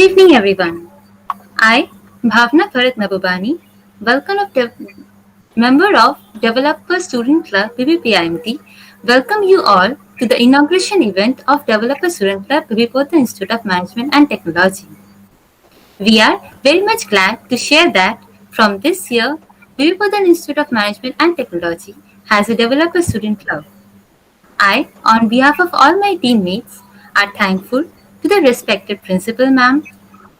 evening, everyone. I, Bhavna Bharat Nabubani, welcome of member of Developer Student Club BPPIMT, welcome you all to the inauguration event of Developer Student Club BPPIMT Institute of Management and Technology. We are very much glad to share that from this year, BPPIMT Institute of Management and Technology has a Developer Student Club. I, on behalf of all my teammates, are thankful to the respected Principal Ma'am,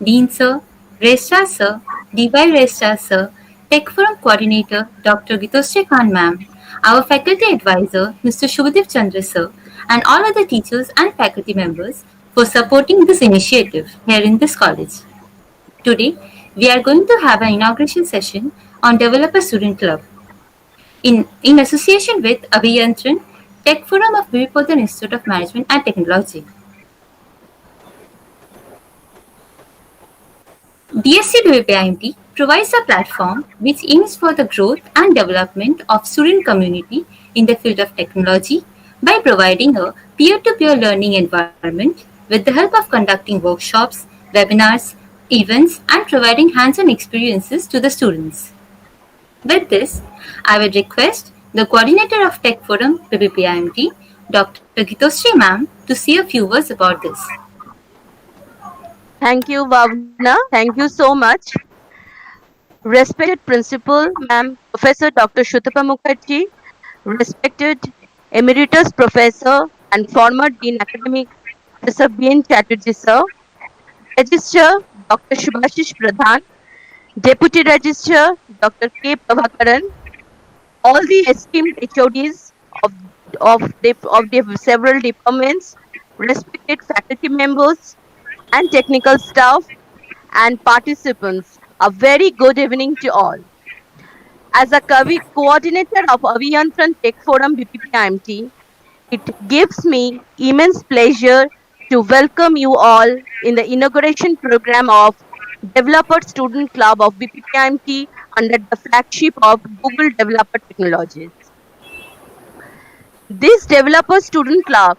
Dean Sir, Registrar Sir, DY Registrar Sir, Tech Forum Coordinator Dr. Gitoshe Khan Ma'am, our Faculty Advisor Mr. Shubhadev Chandra Sir, and all other teachers and faculty members for supporting this initiative here in this college. Today, we are going to have an inauguration session on Developer Student Club in association with Abhiyantran, Tech Forum of Vivekodhan Institute of Management and Technology. DSC BPPIMT provides a platform which aims for the growth and development of student community in the field of technology by providing a peer-to-peer learning environment with the help of conducting workshops, webinars, events, and providing hands-on experiences to the students. With this, I would request the coordinator of Tech Forum BPPIMT, Dr. Gitoshree Ma'am, to say a few words about this. Thank you, Bhavna. Thank you so much. Respected Principal, Ma'am, Professor Dr. Shutapa Mukherjee, respected Emeritus Professor and former Dean Academic Professor B.N. Chatterjee Sir, Registrar Dr. Shubhashish Pradhan, Deputy Registrar Dr. K. Prabhakaran, all the esteemed HODs of the several departments, respected faculty members and technical staff and participants, a very good evening to all. As a coordinator of Abhiyantran Tech Forum BPPIMT, it gives me immense pleasure to welcome you all in the inauguration program of Developer Student Club of BPPIMT under the flagship of Google Developer Technologies. This Developer Student Club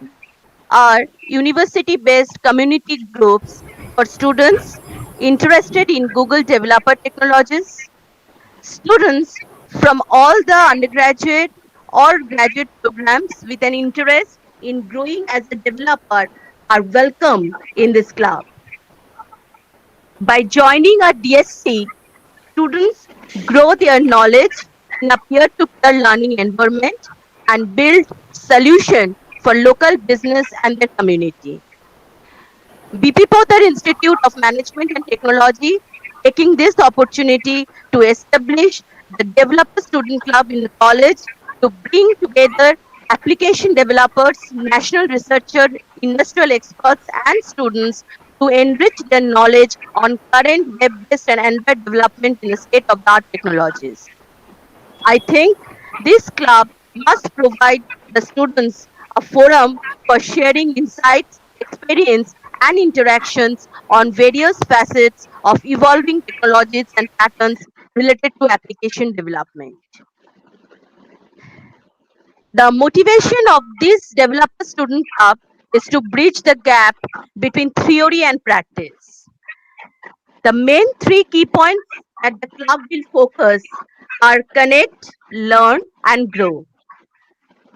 are university-based community groups for students interested in Google Developer Technologies. Students from all the undergraduate or graduate programs with an interest in growing as a developer are welcome in this club. By joining a DSC, students grow their knowledge in a peer-to-peer learning environment and build solutions for local business and their community. BPPIMT Institute of Management and Technology taking this opportunity to establish the Developer Student Club in the college to bring together application developers, national researchers, industrial experts, and students to enrich their knowledge on current web-based and Android development in the state-of-the-art technologies. I think this club must provide the students a forum for sharing insights, experience, and interactions on various facets of evolving technologies and patterns related to application development. The motivation of this Developer Student Club is to bridge the gap between theory and practice. The main three key points that the club will focus are connect, learn, and grow.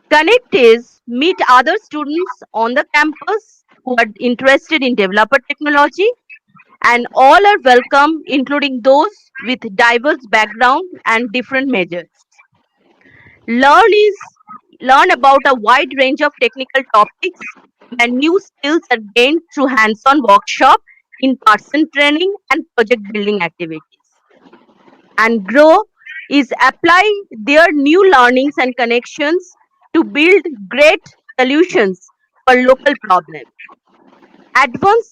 Connect is meet other students on the campus who are interested in developer technology, and all are welcome, including those with diverse background and different majors. Learn about a wide range of technical topics where new skills are gained through hands-on workshop, in-person training, and project building activities. And grow is apply their new learnings and connections to build great solutions for local problems. Advance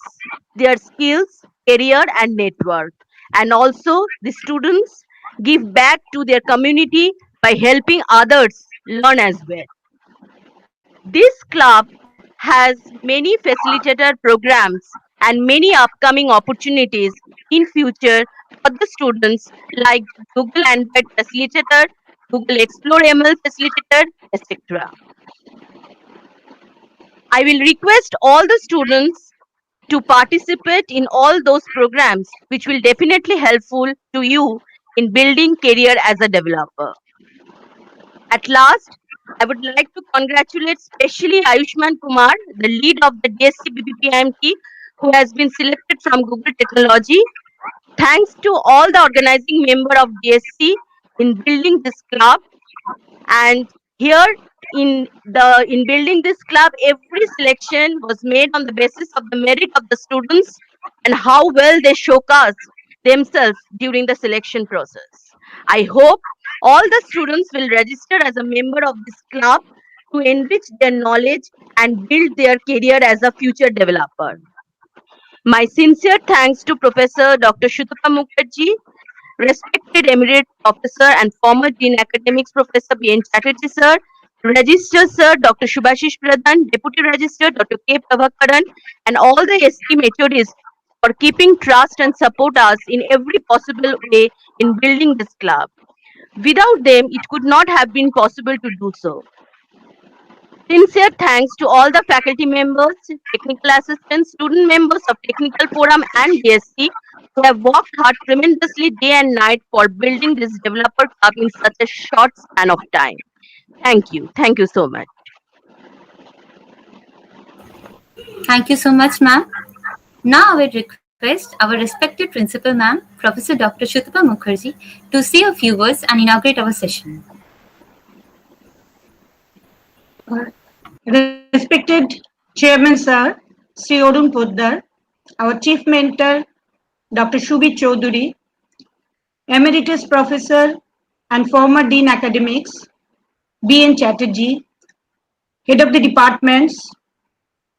their skills, career, and network. And also, the students give back to their community by helping others learn as well. This club has many facilitator programs and many upcoming opportunities in future for the students like Google Android Facilitator, Google Explore ML Facilitator, etc. I will request all the students to participate in all those programs which will definitely helpful to you in building career as a developer. At last, I would like to congratulate specially Ayushman Kumar, the lead of the DSC BPPIMT, who has been selected from Google Technology. Thanks to all the organizing member of DSC in building this club. And here in building this club, every selection was made on the basis of the merit of the students and how well they showcase themselves during the selection process. I hope all the students will register as a member of this club to enrich their knowledge and build their career as a future developer. My sincere thanks to Professor Dr. Shutapa Mukherjee, respected Emirate Professor and former Dean Academics Professor B.N. Chatterjee Sir, Registrar Sir Dr. Shubhashish Pradhan, Deputy Registrar Dr. K. Prabhakaran, and all the ST Methodists for keeping trust and support us in every possible way in building this club. Without them, it could not have been possible to do so. Sincere thanks to all the faculty members, technical assistants, student members of Technical Forum and DSC who have worked hard tremendously day and night for building this developer club in such a short span of time. Thank you. Thank you so much. Thank you so much, ma'am. Now I would request our respected principal, ma'am, Professor Dr. Shutapa Mukherjee, to say a few words and inaugurate our session. Respected Chairman Sir, Sri Arun Poddar, our Chief Mentor, Dr. Shubhi Chaudhuri, Emeritus Professor and former Dean Academics, B.N. Chatterjee, Head of the Departments,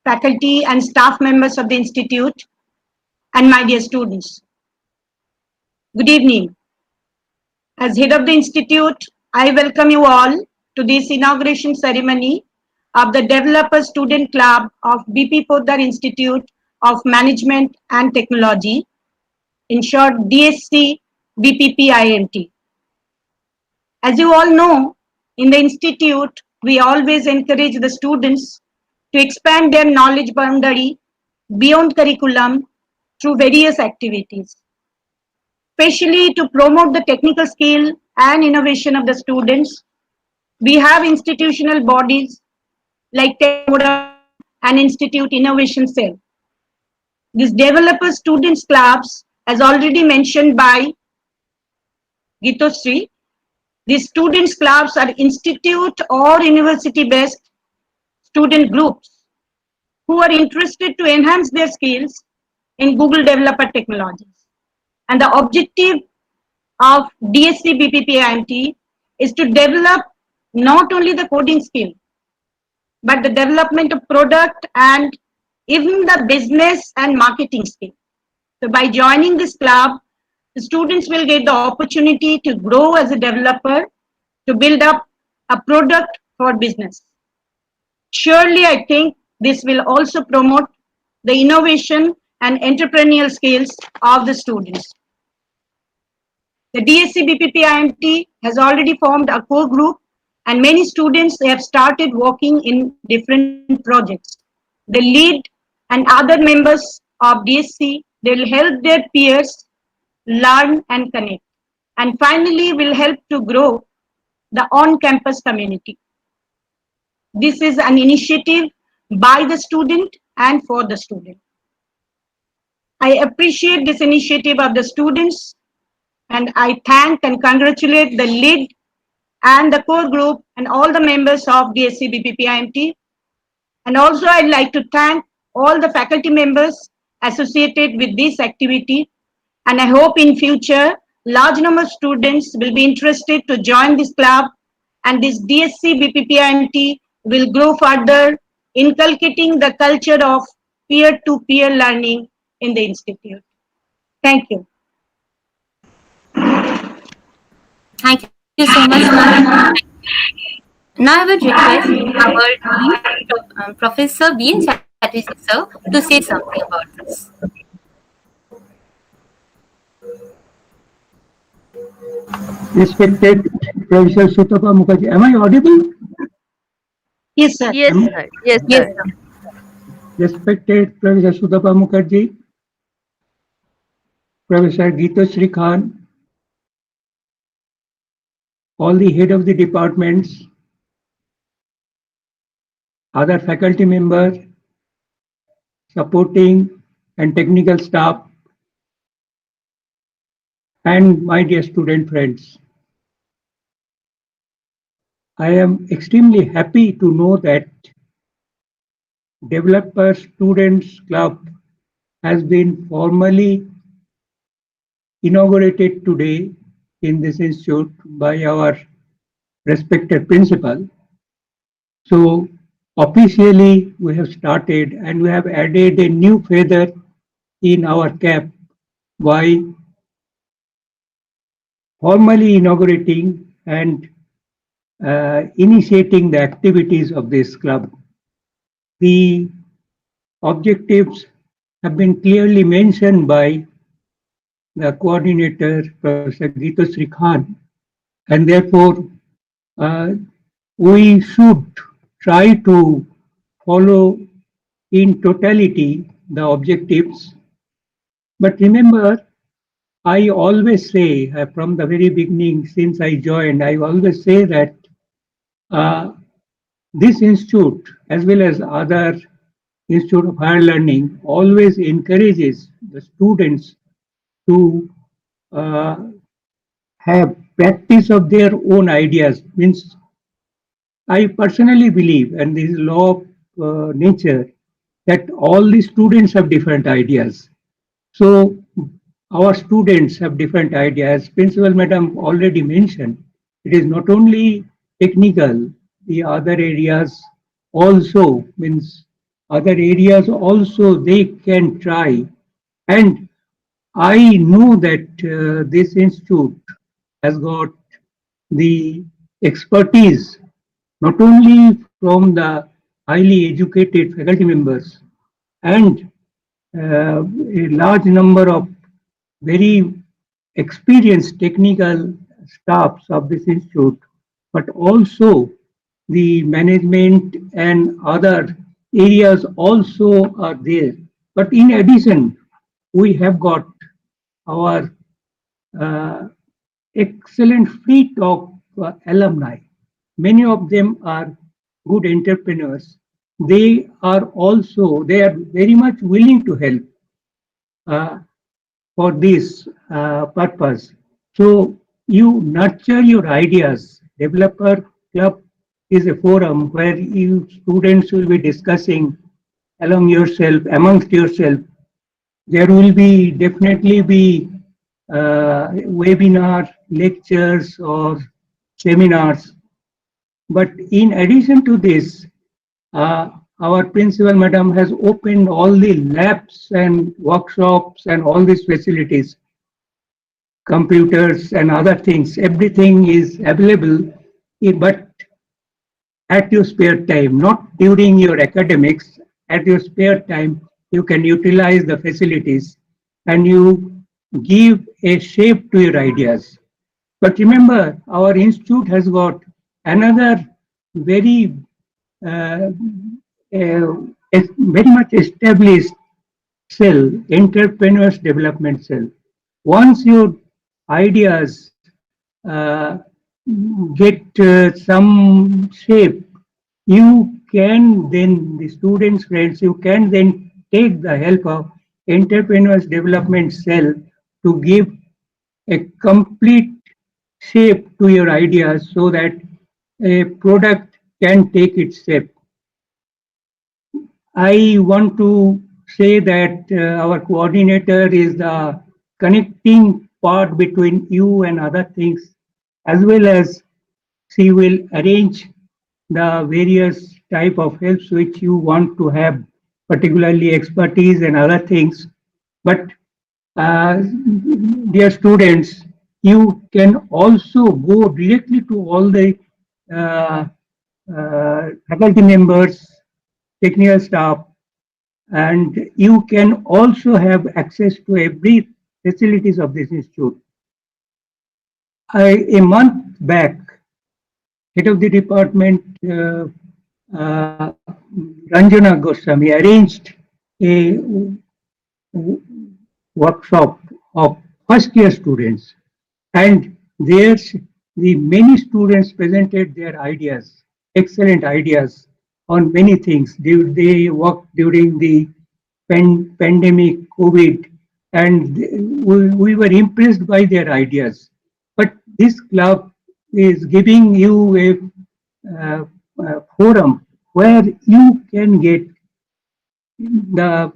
faculty and staff members of the Institute, and my dear students. Good evening. As Head of the Institute, I welcome you all to this inauguration ceremony of the Developer Student Club of BP Poddar Institute of Management and Technology, in short DSC BPPIMT. As you all know, in the Institute, we always encourage the students to expand their knowledge boundary beyond curriculum through various activities, especially to promote the technical skill and innovation of the students. We have institutional bodies like Tech Forum and Institute Innovation Cell. These developer students clubs, as already mentioned by Gitosri, these students clubs are institute or university based student groups who are interested to enhance their skills in Google developer technologies. And the objective of DSC BPPIMT is to develop not only the coding skill, but the development of product and even the business and marketing skill. So by joining this club, the students will get the opportunity to grow as a developer, to build up a product for business. Surely, I think this will also promote the innovation and entrepreneurial skills of the students. The DSC BPPIMT has already formed a core group, and many students have started working in different projects. The lead and other members of DSC, they will help their peers learn and connect, and finally will help to grow the on-campus community. This is an initiative by the student and for the student. I appreciate this initiative of the students, and I thank and congratulate the lead and the core group and all the members of DSC BPPIMT. And also I'd like to thank all the faculty members associated with this activity. And I hope in future, large number of students will be interested to join this club, and this DSC BPPIMT will grow further, inculcating the culture of peer-to-peer learning in the institute. Thank you. Thank you so much, ma'am. Now I would request our lead, Professor B.N. Chatterjee sir, to say something about this. Respected Professor Shutapa Mukherjee, am I audible? Yes, sir. Yes, sir. Yes, sir. Yes, sir. respected Professor Sudhapa Mukherjee, Professor Geeta Sri Khan, all the head of the departments, other faculty members, supporting and technical staff, and my dear student friends. I am extremely happy to know that Developer Students Club has been formally inaugurated today in this institute by our respected principal. So officially we have started and we have added a new feather in our cap by formally inaugurating and initiating the activities of this club. The objectives have been clearly mentioned by the coordinator, Professor Geeta Sri Khan, and therefore we should try to follow in totality the objectives. But remember, I always say from the very beginning, since I joined, I always say that this institute, as well as other Institute of Higher Learning, always encourages the students to have practice of their own ideas. Means I personally believe, and this is law of nature, that all the students have different ideas. So our students have different ideas. Principal Madam already mentioned, it is not only technical, the other areas also, means other areas also they can try. And I know that this institute has got the expertise not only from the highly educated faculty members and a large number of very experienced technical staffs of this institute, but also the management and other areas also are there. But in addition, we have got our excellent fleet of alumni. Many of them are good entrepreneurs. They are very much willing to help for this purpose. So you nurture your ideas. Developer Club is a forum where you students will be discussing amongst yourself. There will be definitely be webinar, lectures or seminars. But in addition to this, our principal madam has opened all the labs and workshops and all these facilities, computers and other things. Everything is available, but at your spare time, not during your academics. At your spare time, you can utilize the facilities and you give a shape to your ideas. But remember, our institute has got another very, uh, very much established cell, entrepreneurs development cell. Once your ideas get some shape, you can then, the students, friends, you can then take the help of entrepreneurs development cell to give a complete shape to your ideas so that a product can take its shape. I want to say that our coordinator is the connecting part between you and other things, as well as she will arrange the various type of helps which you want to have, particularly expertise and other things. But dear students, you can also go directly to all the uh, faculty members, technical staff, and you can also have access to every facilities of this institute. A month back, head of the department, Ranjana Goswami arranged a workshop of first year students, and there's the many students presented their ideas, excellent ideas on many things. They worked during the pandemic, COVID, and we were impressed by their ideas. But this club is giving you a forum where you can get the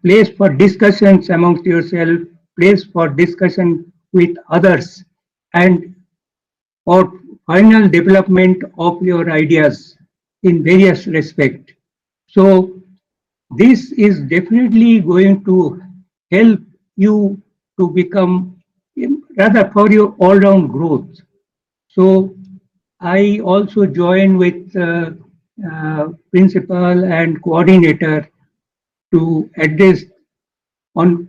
place for discussions amongst yourself, place for discussion with others, and for final development of your ideas in various respect. So this is definitely going to help you to become rather for your all-round growth. So I also join with principal and coordinator to address on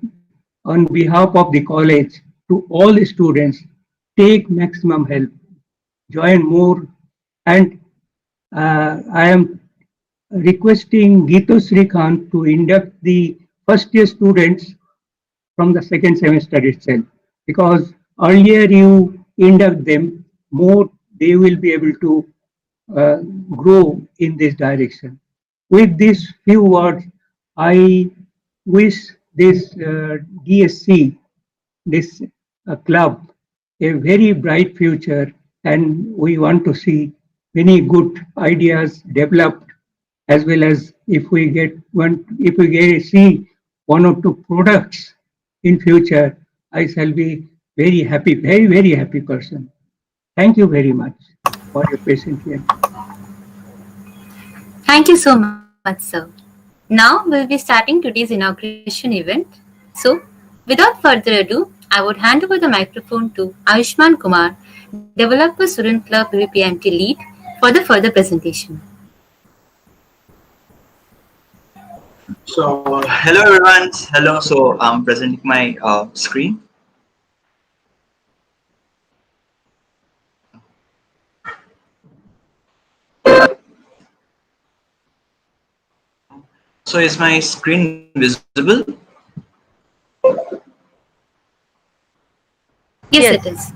on behalf of the college to all the students, take maximum help, join more, and I am requesting Geeto Srikanth to induct the first year students from the second semester itself, because earlier you induct them, more they will be able to uh, grow in this direction. With these few words, I wish this DSC, this club, a very bright future, and we want to see many good ideas developed, as well as if we get see one or two products in future, I shall be very happy, very happy person. Thank you very much for your patient hearing. Thank you so much, sir. Now we'll be starting today's inauguration event. So, without further ado, I would hand over the microphone to Ayushman Kumar, Developer Student Club BPPIMT lead, for the further presentation. So, hello everyone. Hello. So, I'm presenting my screen. So, is my screen visible? Yes, it is.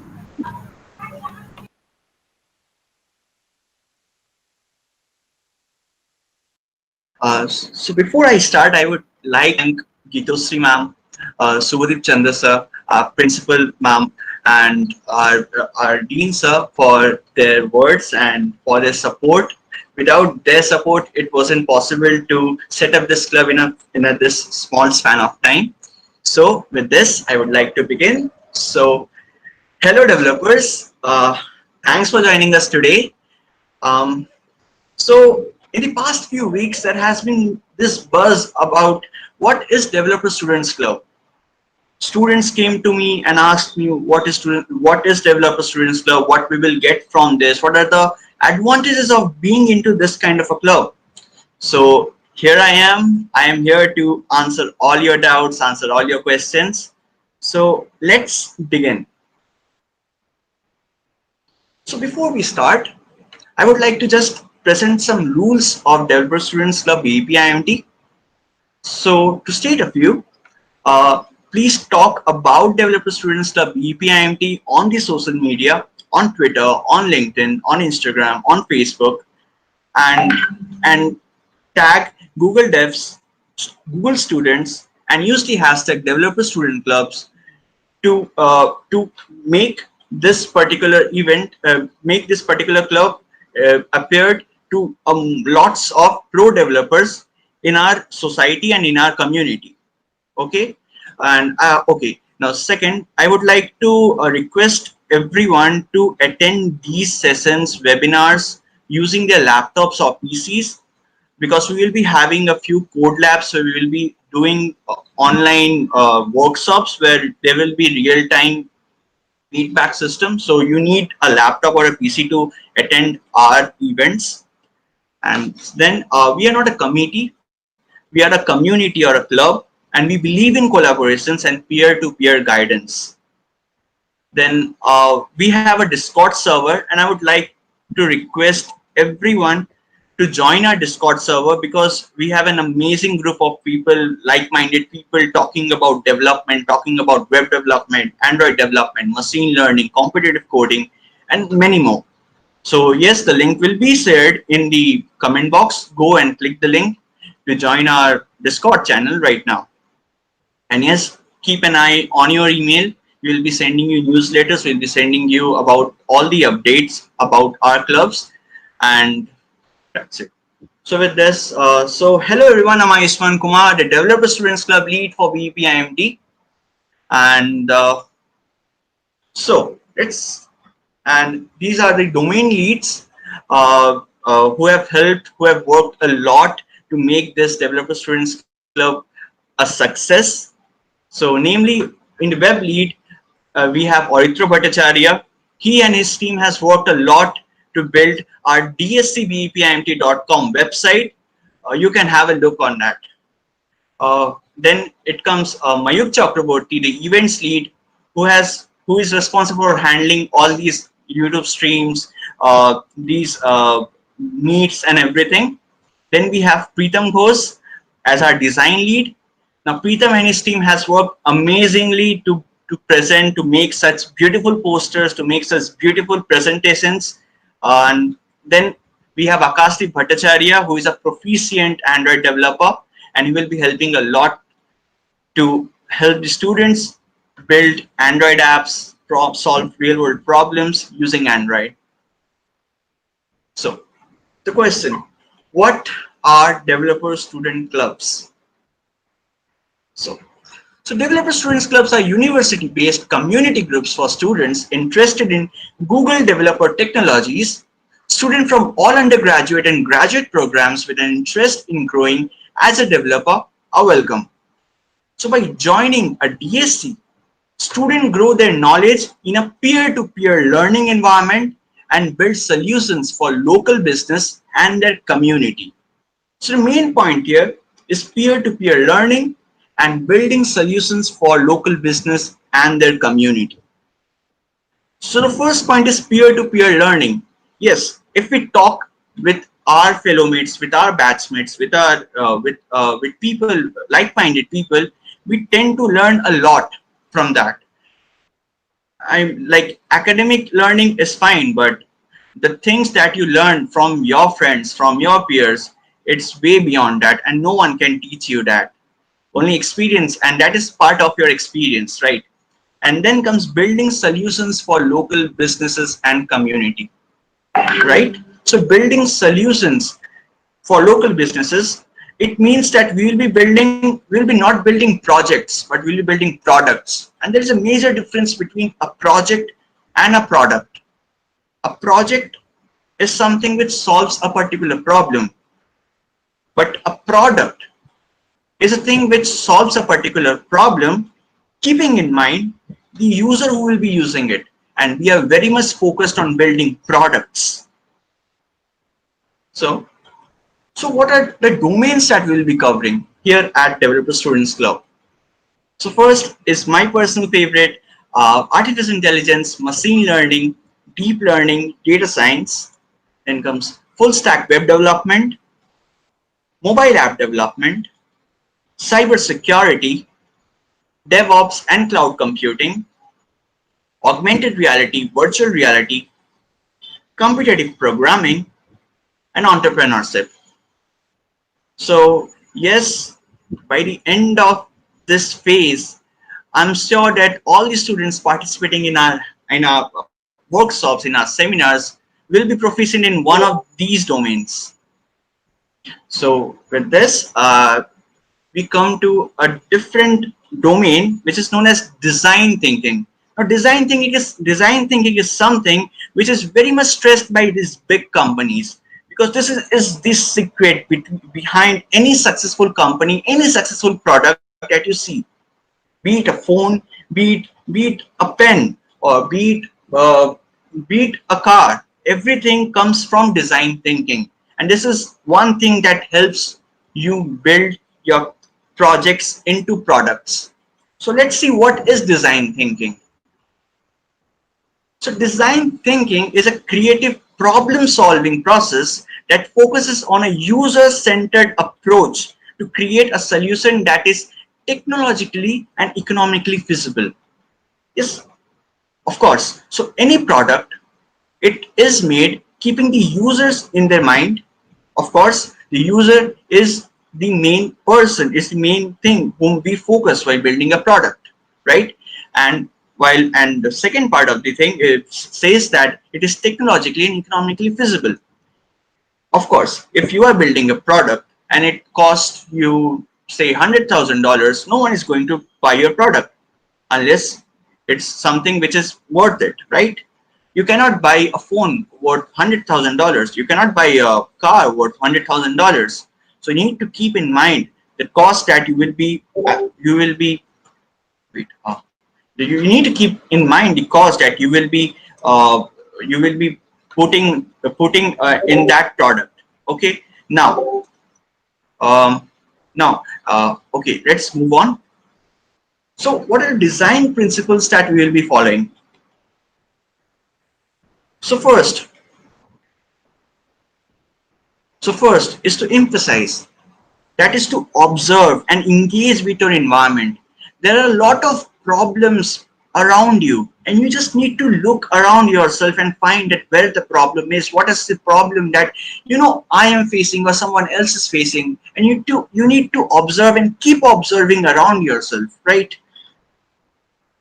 So before I start, I would like to thank Geetosri ma'am, Subhadip Chandra sir, our principal ma'am, and our dean sir for their words and for their support. Without their support, it wasn't possible to set up this club in a this small span of time. So with this, I would like to begin. So hello developers, thanks for joining us today. So in the past few weeks, there has been this buzz about what is Developer Students Club. Students came to me and asked me what is Developer Students Club, what we will get from this, what are the advantages of being into this kind of a club. So here I am here to answer all your doubts, answer all your questions. So let's begin. So before we start, I would like to just present some rules of Developer Students Club BPPIMT. So to state a few, please talk about Developer Students Club BPPIMT on the social media, on Twitter, on LinkedIn, on Instagram, on Facebook, and tag Google Devs, Google Students, and use the hashtag Developer Student Clubs to make this particular event, make this particular club appeared to lots of pro developers in our society and in our community. Okay, and okay, now second, I would like to request everyone to attend these sessions, webinars using their laptops or PCs, because we will be having a few code labs, so we will be doing online workshops where there will be real-time feedback system. So you need a laptop or a PC to attend our events. And then we are not a committee, we are a community or a club, and we believe in collaborations and peer-to-peer guidance. Then we have a Discord server, and I would like to request everyone to join our Discord server, because we have an amazing group of people, like-minded people, talking about development, talking about web development, Android development, machine learning, competitive coding, and many more. So yes, the link will be shared in the comment box. Go and click the link to join our Discord channel right now. And yes, keep an eye on your email. We will be sending you newsletters. We'll be sending you about all the updates about our clubs, and that's it. So with this, hello everyone. I'm Ayushman Kumar, the Developer Students Club lead for BPPIMT, and these are the domain leads who have worked a lot to make this Developer Students Club a success. So namely, in the web lead, we have Oritra Bhattacharya. He and his team has worked a lot to build our dscbpimt.com website. You can have a look on that. Then it comes Mayuk Chakraborty, the events lead, who is responsible for handling all these YouTube streams, these meets and everything. Then we have Preetham Ghosh as our design lead. Now Preetham and his team has worked amazingly to make such beautiful posters, to make such beautiful presentations. And then we have Akashdeep Bhattacharya, who is a proficient Android developer, and he will be helping a lot to help the students build Android apps, solve real world problems using Android. So the question, what are developer student clubs? So developer students clubs are university-based community groups for students interested in Google developer technologies. Students from all undergraduate and graduate programs with an interest in growing as a developer are welcome. So by joining a DSC, students grow their knowledge in a peer-to-peer learning environment and build solutions for local business and their community. So the main point here is peer-to-peer learning and building solutions for local business and their community. So the first point is peer-to-peer learning. Yes, if we talk with our fellow mates, with our batchmates, with our with people, like-minded people, we tend to learn a lot from that. Like academic learning is fine, but the things that you learn from your friends, from your peers, it's way beyond that, and no one can teach you that. Only experience, and that is part of your experience, right? And then comes building solutions for local businesses and community, right? So building solutions for local businesses, it means that we'll be not building projects, but we'll be building products. And there is a major difference between a project and a product. A project is something which solves a particular problem, but a product is a thing which solves a particular problem, keeping in mind the user who will be using it. And we are very much focused on building products. So what are the domains that we will be covering here at Developer Students Club? So first is my personal favorite, artificial intelligence, machine learning, deep learning, data science. Then comes full stack web development, mobile app development, cybersecurity, DevOps and cloud computing, augmented reality, virtual reality, competitive programming, and entrepreneurship. So yes, by the end of this phase, I'm sure that all the students participating in our workshops, in our seminars, will be proficient in one of these domains. So with this, we come to a different domain which is known as design thinking. Now design thinking is something which is very much stressed by these big companies, because this is the secret behind any successful company, any successful product that you see, be it a phone, be it a pen, or be it a car. Everything comes from design thinking, and this is one thing that helps you build your projects into products. So let's see what is design thinking. So design thinking is a creative problem solving process that focuses on a user-centered approach to create a solution that is technologically and economically feasible. Yes, of course. So any product, it is made keeping the users in their mind. Of course, the user is the main person, is the main thing whom we focus while building a product, right? And the second part of the thing, it says that it is technologically and economically feasible. Of course, if you are building a product and it costs you say $100,000, no one is going to buy your product unless it's something which is worth it, right? You cannot buy a phone worth $100,000. You cannot buy a car worth $100,000. So you need to keep in mind the cost that you will be wait, you need to keep in mind the cost that you will be putting in that product. Okay, now okay, let's move on. So what are the design principles that we will be following? So first is to emphasize, that is to observe and engage with your environment. There are a lot of problems around you, and you just need to look around yourself and find that where the problem is, what is the problem that I am facing or someone else is facing, and you need to observe and keep observing around yourself, right?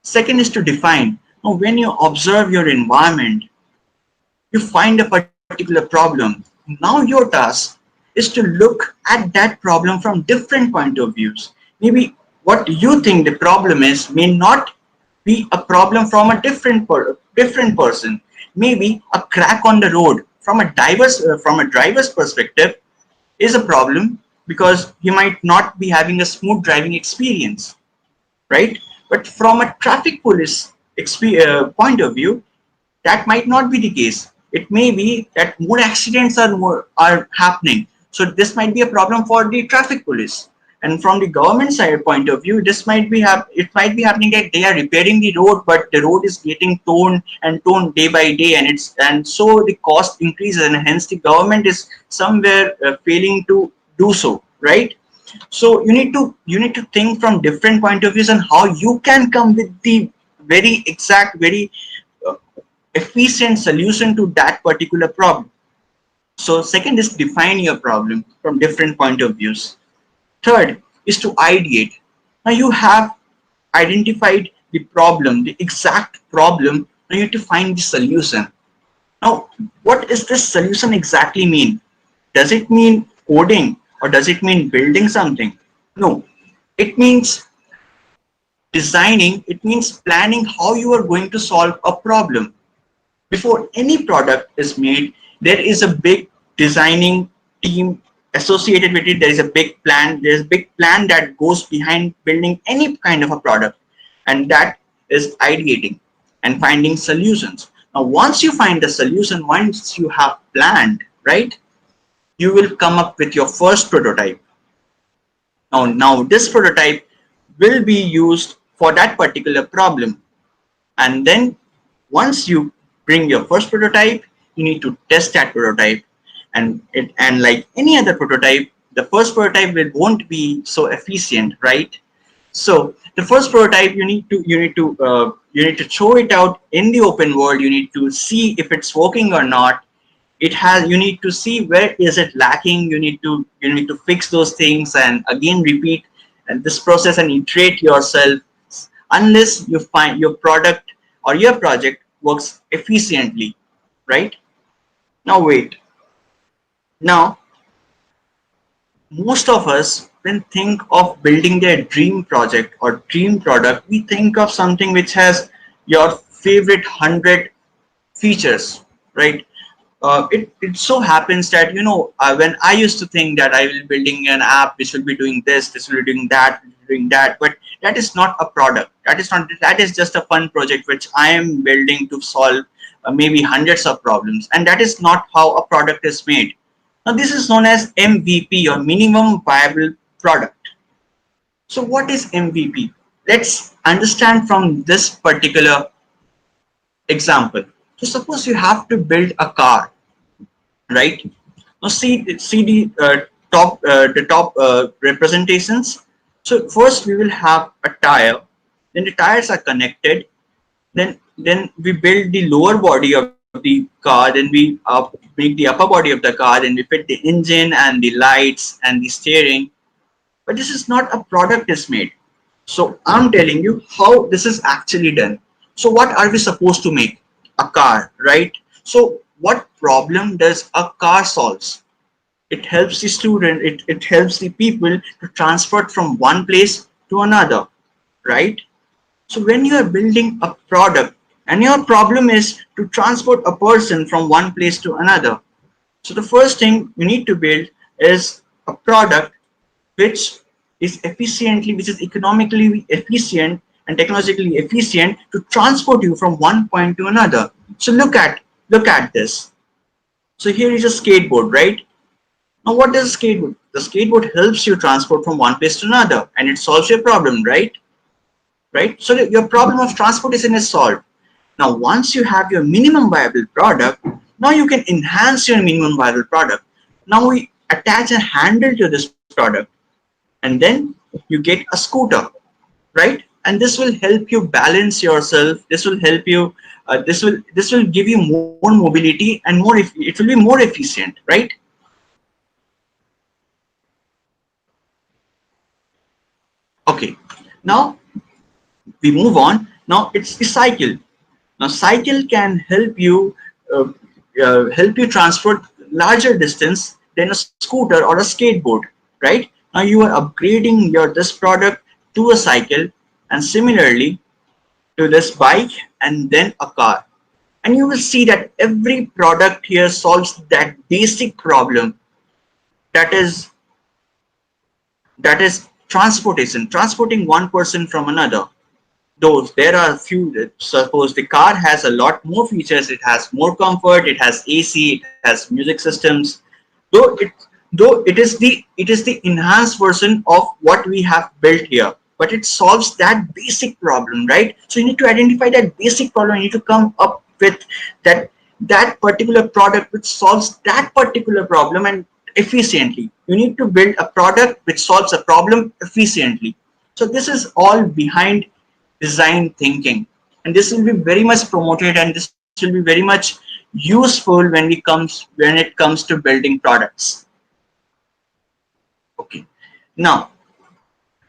Second is to define. Now, when you observe your environment, you find a particular problem. Now your task is to look at that problem from different point of views. Maybe what you think the problem is may not be a problem from a different person. Maybe a crack on the road from a driver's perspective is a problem because he might not be having a smooth driving experience, right? But from a traffic police point of view, that might not be the case. It may be that more accidents are happening. So this might be a problem for the traffic police. And from the government side point of view, this might be happening that they are repairing the road, but the road is getting torn day by day, and so the cost increases, and hence the government is somewhere failing to do so, right? So you need to think from different point of views and how you can come with the very exact, very efficient solution to that particular problem. So second is define your problem from different point of views. Third is to ideate. Now you have identified the problem, the exact problem. Now you need to find the solution. Now, what is this solution exactly mean? Does it mean coding or does it mean building something? No, it means designing. It means planning how you are going to solve a problem. Before any product is made, there is a big designing team associated with it. There is a big plan. There's a big plan that goes behind building any kind of a product, and that is ideating and finding solutions. Now, once you find the solution, once you have planned, right, you will come up with your first prototype. Now this prototype will be used for that particular problem, and then once you bring your first prototype, you need to test that prototype, and like any other prototype, the first prototype won't be so efficient, right? So the first prototype, you need to throw it out in the open world. You need to see if it's working or not. You need to see where is it lacking. You need to fix those things and again repeat this process and iterate yourself unless you find your product or your project works efficiently, right? Now wait. Now, most of us, when think of building their dream project or dream product, we think of something which has your favorite 100 features, right? It so happens that when I used to think that I will be building an app which will be doing this will be doing that, but that is not a product. That is just a fun project which I am building to solve maybe hundreds of problems, and that is not how a product is made. Now this is known as MVP, or minimum viable product. So what is MVP? Let's understand from this particular example. So suppose you have to build a car, right? Now see the top representations. So first we will have a tire, then the tires are connected, then we build the lower body of the car, then we make the upper body of the car, then we fit the engine and the lights and the steering. But this is not a product is made. So I'm telling you how this is actually done. So what are we supposed to make? A car, right? So what problem does a car solves? It helps the student, it helps the people to transport from one place to another, right? So when you are building a product and your problem is to transport a person from one place to another, so the first thing you need to build is a product which is which is economically efficient and technologically efficient to transport you from one point to another. So look at this. So here is a skateboard, right? Now what is a skateboard? The skateboard helps you transport from one place to another and it solves your problem, right? Right? So your problem of transportation is solved. Now, once you have your minimum viable product, now you can enhance your minimum viable product. Now we attach a handle to this product and then you get a scooter, right? And this will help you balance yourself. This will help you, this will give you more mobility and it will be more efficient, right? Okay, now we move on. Now it's the cycle. Now cycle can help you transport larger distance than a scooter or a skateboard, right? Now you are upgrading your this product to a cycle and similarly to this bike and then a car. And you will see that every product here solves that basic problem, that is transportation, transporting one person from another. Those there are a few. Suppose the car has a lot more features, it has more comfort, it has AC, it has music systems, though it is the enhanced version of what we have built here, but it solves that basic problem, right? So you need to identify that basic problem, you need to come up with that particular product which solves that particular problem and efficiently. You need to build a product which solves a problem efficiently. So this is all behind design thinking, and this will be very much promoted and this will be very much useful when it comes to building products. Okay, now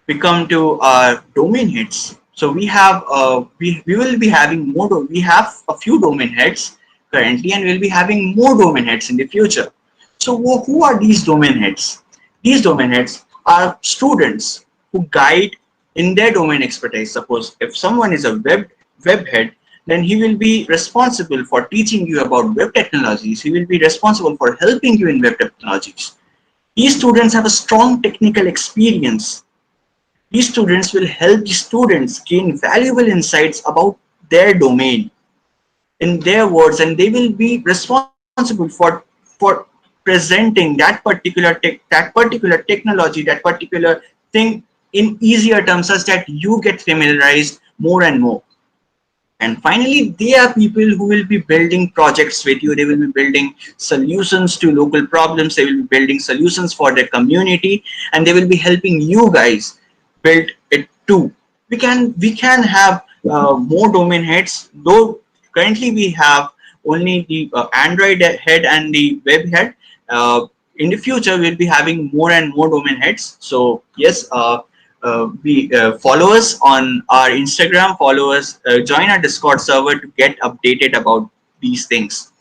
we come to our domain heads. So we have we will be having we have a few domain heads currently and we'll be having more domain heads in the future. So who are these domain heads? These domain heads are students who guide in their domain expertise. Suppose if someone is a web head, then he will be responsible for teaching you about web technologies. He will be responsible for helping you in web technologies. These students have a strong technical experience. These students will help the students gain valuable insights about their domain in their words, and they will be responsible for presenting that particular technology, that particular thing in easier terms, such that you get familiarized more and more. And finally, they are people who will be building projects with you. They will be building solutions to local problems. They will be building solutions for their community, and they will be helping you guys build it too. We can have more domain heads, though currently we have only the Android head and the web head. In the future, we'll be having more and more domain heads. So yes, follow us on our Instagram, follow us, join our Discord server to get updated about these things.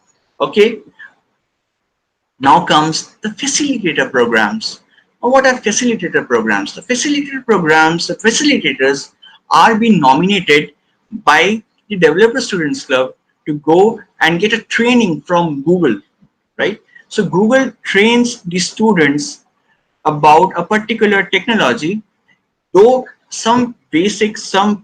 Okay. Now comes the facilitator programs. Now, what are facilitator programs? The facilitator programs, the facilitators are being nominated by the Developer Students Club to go and get a training from Google, right? So Google trains the students about a particular technology, though some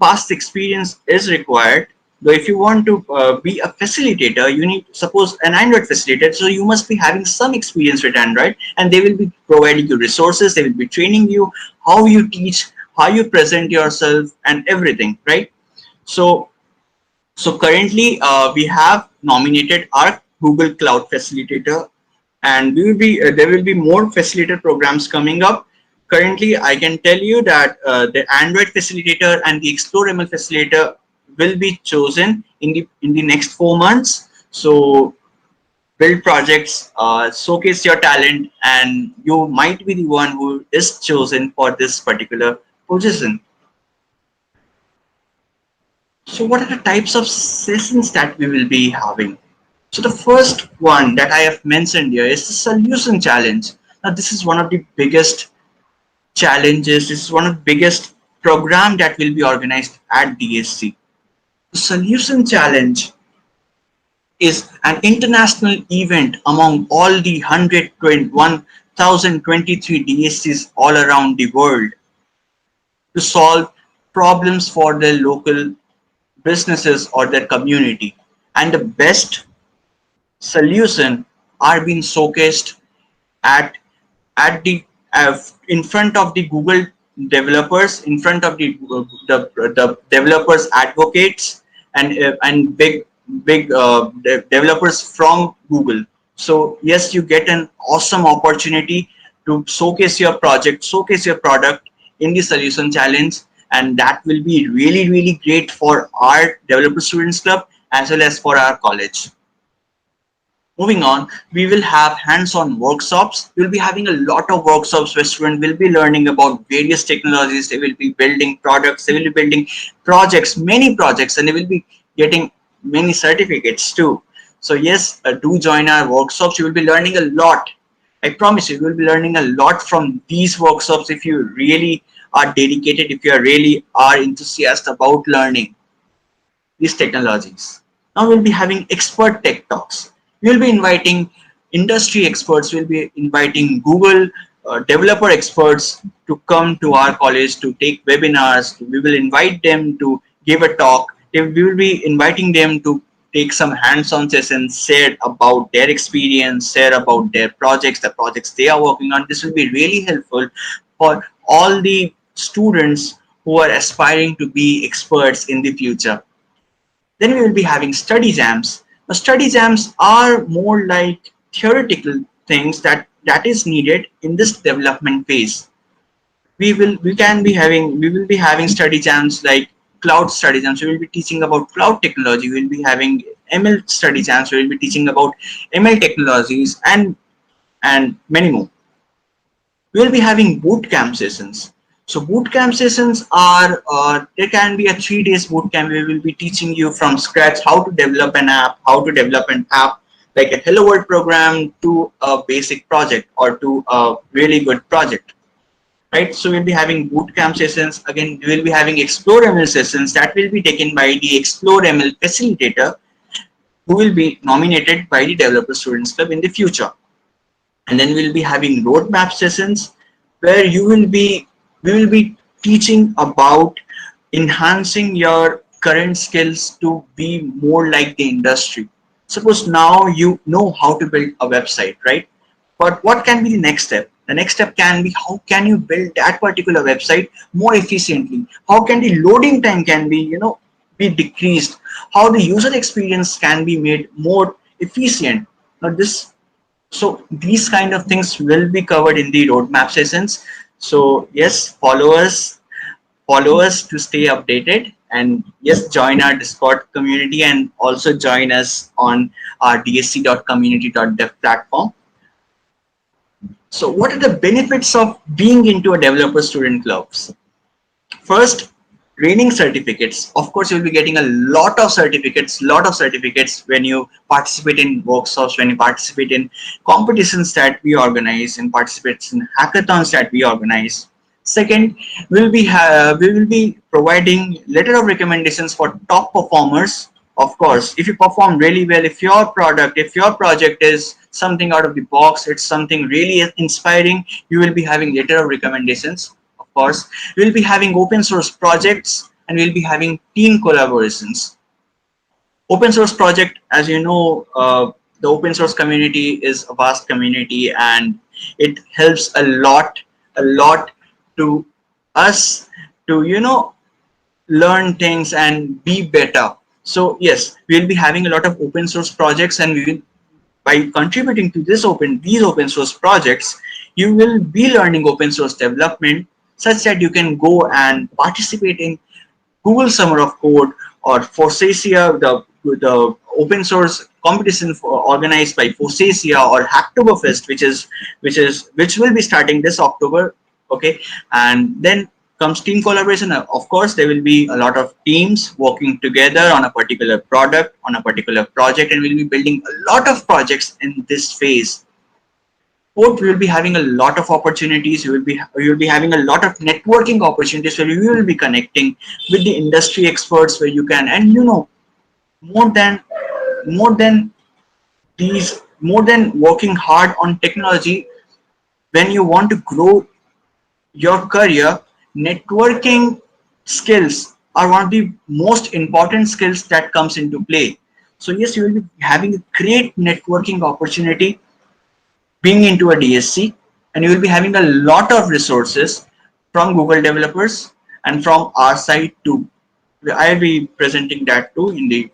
past experience is required. Though if you want to be a facilitator, you need, suppose, an Android facilitator, so you must be having some experience with Android, and they will be providing you resources, they will be training you how you teach, how you present yourself and everything, right? So currently we have nominated our Google Cloud Facilitator and we will be there will be more facilitator programs coming up. Currently, I can tell you that the Android facilitator and the Explore ML facilitator will be chosen in the next 4 months. So build projects, showcase your talent, and you might be the one who is chosen for this particular position. So what are the types of sessions that we will be having? So the first one that I have mentioned here is the solution challenge. Now this is one of the biggest challenges. This is one of the biggest program that will be organized at DSC. The solution challenge is an international event among all the 1,023 DSCs all around the world to solve problems for their local businesses or their community. And the best solution are being showcased at the in front of the Google developers, in front of the developers advocates, and big developers from Google. So yes, you get an awesome opportunity to showcase your project, showcase your product in the solution challenge, and that will be really great for our developer students club as well as for our college. Moving on, we will have hands-on workshops. We'll be having a lot of workshops where students will be learning about various technologies. They will be building products. They will be building projects, many projects, and they will be getting many certificates too. So yes, do join our workshops. You will be learning a lot. I promise you will be learning a lot from these workshops if you really are dedicated, if you really are enthusiastic about learning these technologies. Now we'll be having expert tech talks. We'll be inviting industry experts. We'll be inviting Google developer experts to come to our college to take webinars. We will invite them to give a talk. We will be inviting them to take some hands-on sessions, share about their experience, share about their projects, the projects they are working on. This will be really helpful for all the students who are aspiring to be experts in the future. Then we will be having study jams. Now, study jams are more like theoretical things that is needed in this development phase. We will be having study jams like cloud study jams. We will be teaching about cloud technology. We will be having ML study jams. We will be teaching about ML technologies and many more. We will be having boot camp sessions. So boot camp sessions are, there can be a 3 days boot camp. We will be teaching you from scratch how to develop an app, like a Hello World program to a basic project or to a really good project, right? So we'll be having boot camp sessions. Again, we will be having Explore ML sessions that will be taken by the Explore ML facilitator, who will be nominated by the Developer Students Club in the future. And then we'll be having roadmap sessions where we will be teaching about enhancing your current skills to be more like the industry. Suppose now you know how to build a website, right? But what can be the next step? The next step can be, how can you build that particular website more efficiently? How can the loading time can be, be decreased? How the user experience can be made more efficient? So these kind of things will be covered in the roadmap sessions. So yes, follow us to stay updated, and yes, join our Discord community and also join us on our dsc.community.dev platform. So what are the benefits of being into a developer student clubs? First, training certificates. Of course, you'll be getting a lot of certificates when you participate in workshops, when you participate in competitions that we organize, and participate in hackathons that we organize. Second, we will be providing letter of recommendations for top performers. Of course, if you perform really well, if your project is something out of the box, it's something really inspiring, you will be having letter of recommendations. Of course, we'll be having open source projects, and we'll be having team collaborations. Open source project, as you know, the open source community is a vast community, and it helps a lot to us to learn things and be better. So yes, we'll be having a lot of open source projects, and by contributing to these open source projects, you will be learning open source development such that you can go and participate in Google Summer of Code or Forsacia, the open source competition organized by Forsacia, or Hacktoberfest, which will be starting this October. Okay, and then comes team collaboration. Of course, there will be a lot of teams working together on a particular product, on a particular project, and we'll be building a lot of projects in this phase. Fourth, we will be having a lot of opportunities. You will be having a lot of networking opportunities where you will be connecting with the industry experts, where you can, and more than more than working hard on technology, when you want to grow your career, networking skills are one of the most important skills that comes into play. So yes, you will be having a great networking opportunity being into a DSC, and you will be having a lot of resources from Google developers and from our side too. I'll be presenting that too in the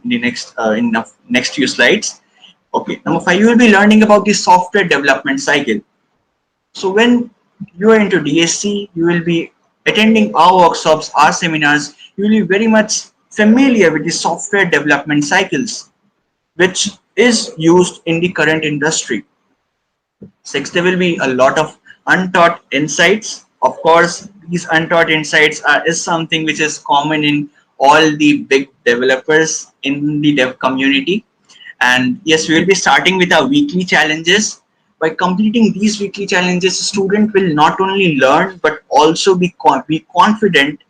next few slides. Okay, number 5, you will be learning about the software development cycle. So when you are into DSC, you will be attending our workshops, our seminars. You will be very much familiar with the software development cycles, which is used in the current industry. 6, there will be a lot of untaught insights. Of course, these untaught insights is something which is common in all the big developers in the dev community. And yes, we will be starting with our weekly challenges. By completing these weekly challenges, a student will not only learn but also be confident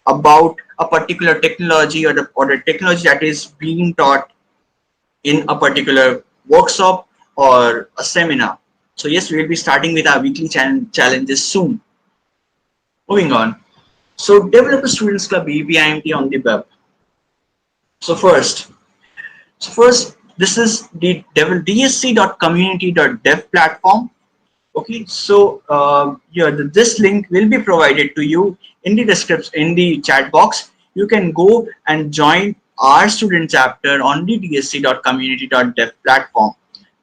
about a particular technology, or the technology that is being taught in a particular workshop or a seminar. So yes, we will be starting with our weekly challenges soon. Moving on. So Developer Students Club BPPIMT on the web. So first, this is the dsc.community.dev platform. Okay, so this link will be provided to you in the description, in the chat box. You can go and join our student chapter on the dsc.community.dev platform.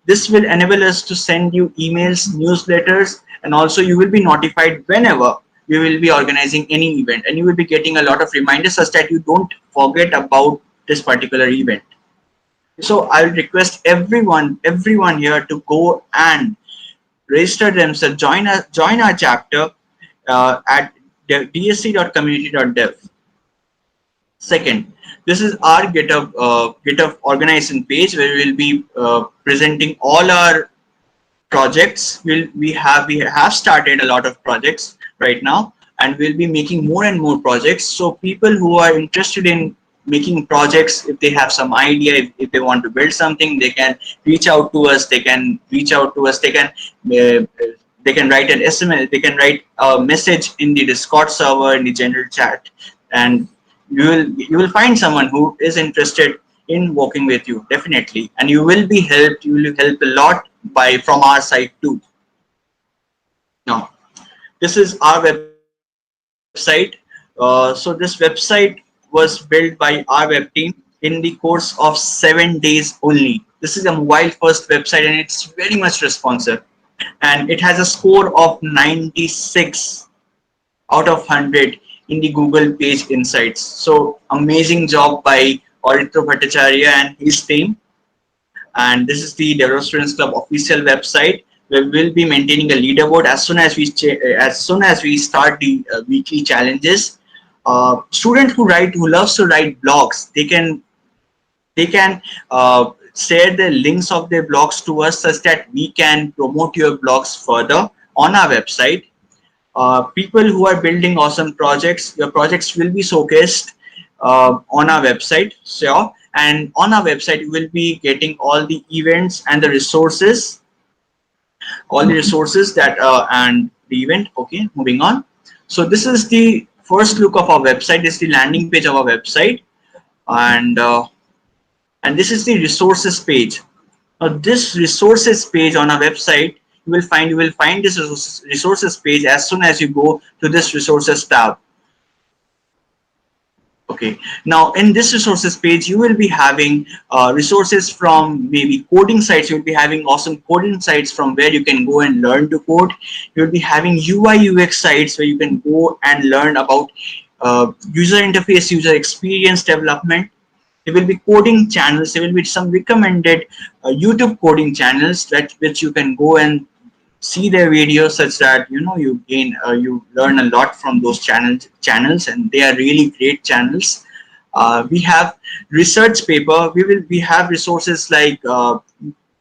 This will enable us to send you emails, newsletters, and also you will be notified whenever we will be organizing any event, and you will be getting a lot of reminders such that you don't forget about this particular event. So I will request everyone here to go and register themselves, join our chapter at dsc.community.dev. Second, this is our GitHub organization page, where we will be presenting all our projects. We have started a lot of projects right now, and we'll be making more and more projects. So people who are interested in making projects, if they have some idea, if they want to build something, they can reach out to us. They can write an SMS, they can write a message in the Discord server, in the general chat, and you will find someone who is interested in working with you, definitely, and you will be helped. You will help a lot from our side too. Now, this is our website. So this website was built by our web team in the course of 7 days only. This is a mobile first website, and it's very much responsive, and it has a score of 96 out of 100 in the Google Page Insights. So amazing job by Auditro Bhattacharya and his team. And this is the Developer Students Club official website, where we will be maintaining a leaderboard as soon as we start the weekly challenges. Students who loves to write blogs, they can share the links of their blogs to us, such that we can promote your blogs further on our website. People who are building awesome projects, your projects will be showcased on our website. Sure. And on our website, you will be getting all the events and the resources, that and the event. Okay, moving on. So this is the first look of our website. This is the landing page of our website, and this is the resources page. Now, this resources page on our website, you will find this resources page as soon as you go to this resources tab. Okay, now in this resources page, you will be having resources from maybe coding sites. You'll be having awesome coding sites from where you can go and learn to code. You'll be having UI UX sites where you can go and learn about user interface, user experience development. There will be coding channels. There will be some recommended YouTube coding channels that which you can go and see their videos, such that you gain you learn a lot from those channels, and they are really great channels. We have research paper. We have resources like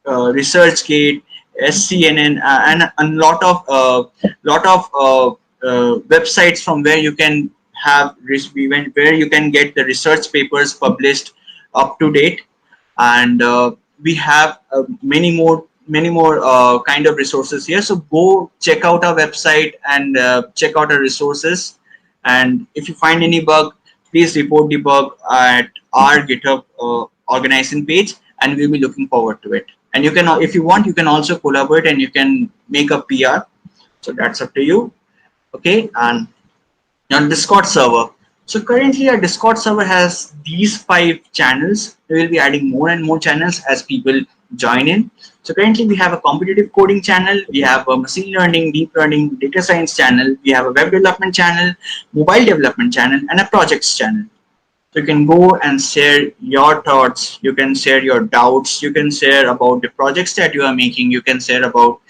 ResearchGate, SCNN, and a lot of websites from where you can where you can get the research papers published up to date. And we have many more kind of resources here. So go check out our website and check out our resources. And if you find any bug, please report the bug at our GitHub organization page, and we'll be looking forward to it. And you can, if you want, you can also collaborate and you can make a PR. So that's up to you. Okay, and on Discord server. So currently our Discord server has these 5 channels. We will be adding more and more channels as people join in. So currently we have a competitive coding channel, we have a machine learning, deep learning, data science channel, we have a web development channel, mobile development channel, and a projects channel. So you can go and share your thoughts, you can share your doubts, you can share about the projects that you are making, you can share about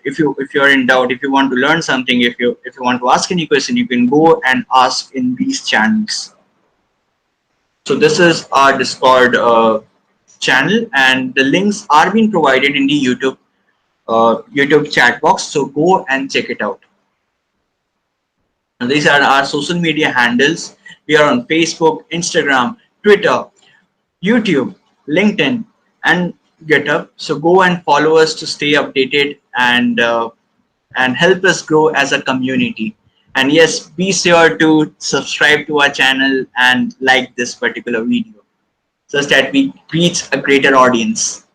if you're in doubt, if you want to learn something, if you want to ask any question, you can go and ask in these channels. So this is our Discord channel, and the links are being provided in the YouTube chat box. So go and check it out. And these are our social media handles. We are on Facebook, Instagram, Twitter, YouTube, LinkedIn, and GitHub. So go and follow us to stay updated and help us grow as a community. And yes, be sure to subscribe to our channel and like this particular video, such that we reach a greater audience.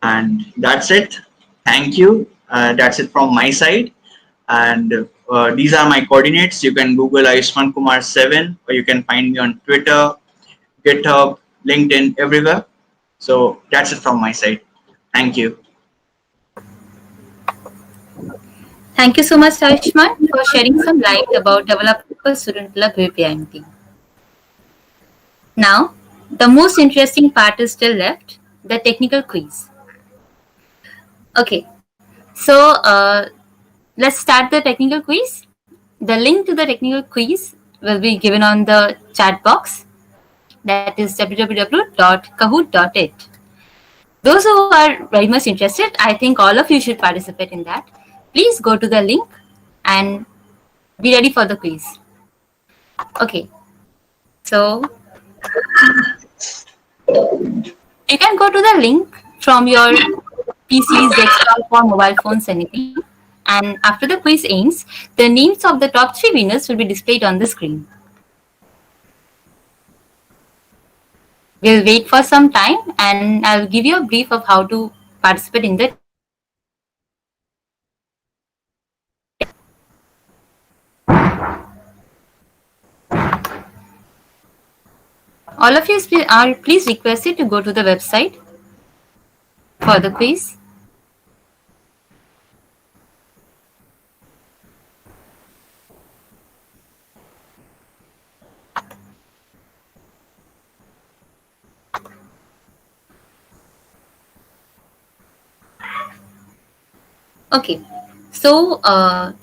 And that's it. Thank you. That's it from my side. And these are my coordinates. You can Google Ayushman Kumar 7, or you can find me on Twitter, GitHub, LinkedIn, everywhere. So that's it from my side. Thank you. Thank you so much, Ayushman, for sharing some light about Developer Student Club BPPIMT. Now, the most interesting part is still left, the technical quiz. Okay, so let's start the technical quiz. The link to the technical quiz will be given on the chat box. That is www.kahoot.it. Those who are very much interested, I think all of you should participate in that. Please go to the link and be ready for the quiz. Okay, so you can go to the link from your PCs, desktop, or mobile phones, anything. And after the quiz ends, the names of the top 3 winners will be displayed on the screen. We'll wait for some time and I'll give you a brief of how to participate in the all of you are please requested to go to the website for the quiz. Okay, so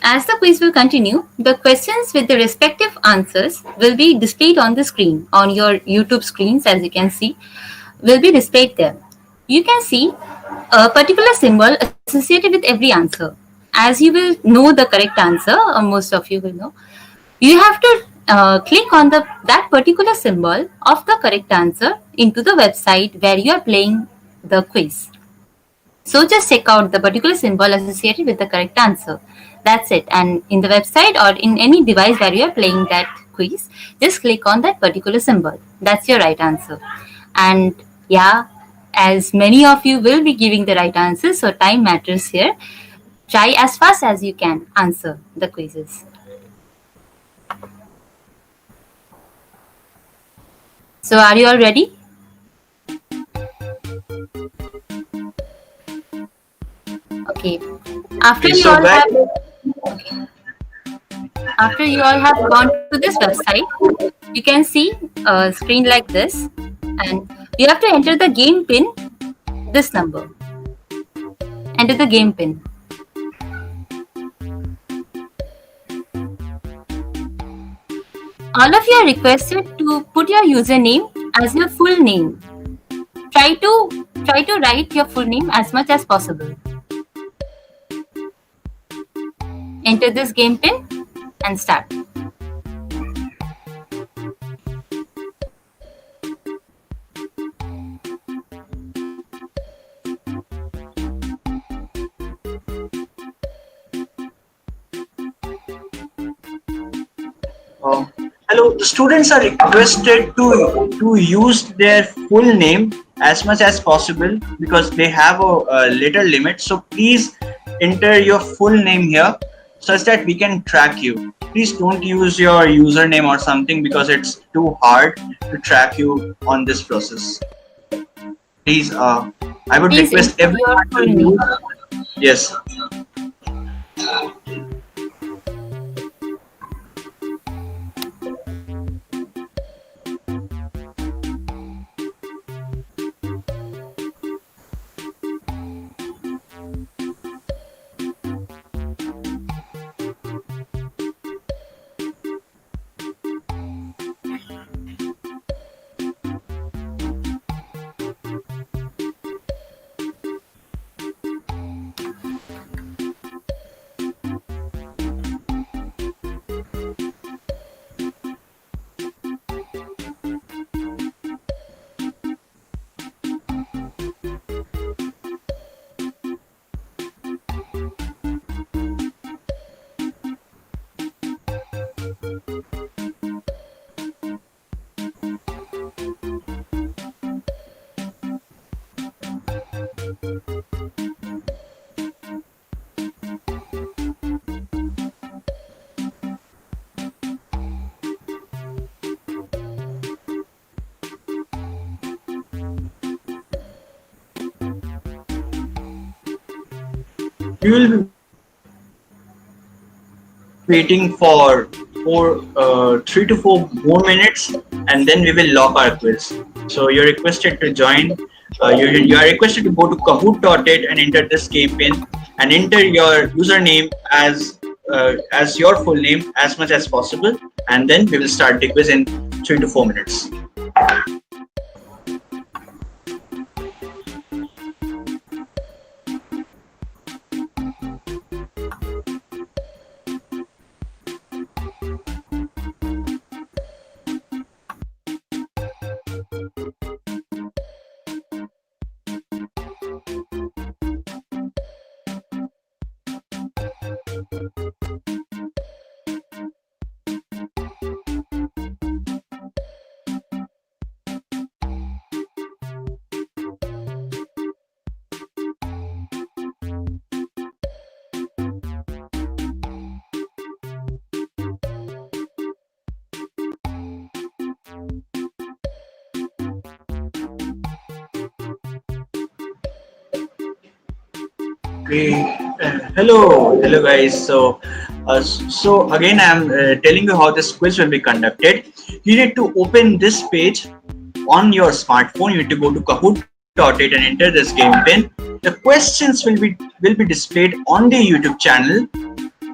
as the quiz will continue, the questions with the respective answers will be displayed on the screen, on your YouTube screens, as you can see, will be displayed there. You can see a particular symbol associated with every answer. As you will know the correct answer, or most of you will know, you have to click on that particular symbol of the correct answer into the website where you are playing the quiz. So just check out the particular symbol associated with the correct answer. That's it. And in the website or in any device where you are playing that quiz, just click on that particular symbol. That's your right answer. And yeah, as many of you will be giving the right answer, so time matters here. Try as fast as you can answer the quizzes. So are you all ready? Okay. After Okay, you so all guys, have after you all have gone to this website, you can see a screen like this, and you have to enter the game pin, this number. Enter the game pin. All of you are requested to put your username as your full name. Try to write your full name as much as possible. Enter this game pin and start. hello, the students are requested to use their full name as much as possible because they have a little limit. So please enter your full name here such that we can track you. Please don't use your username or something because it's too hard to track you on this process. Please, I would Please request enter your everyone full to name. use. Yes. We will be waiting for 3 to 4 more minutes, and then we will lock our quiz. So you're requested to join. You are requested to go to kahoot.it and enter this game pin and enter your username as your full name as much as possible, and then we will start the quiz in 3 to 4 minutes. Okay. Hello guys. So again, I'm telling you how this quiz will be conducted. You need to open this page on your smartphone. You need to go to kahoot.it and enter this game pin. The questions will be displayed on the YouTube channel,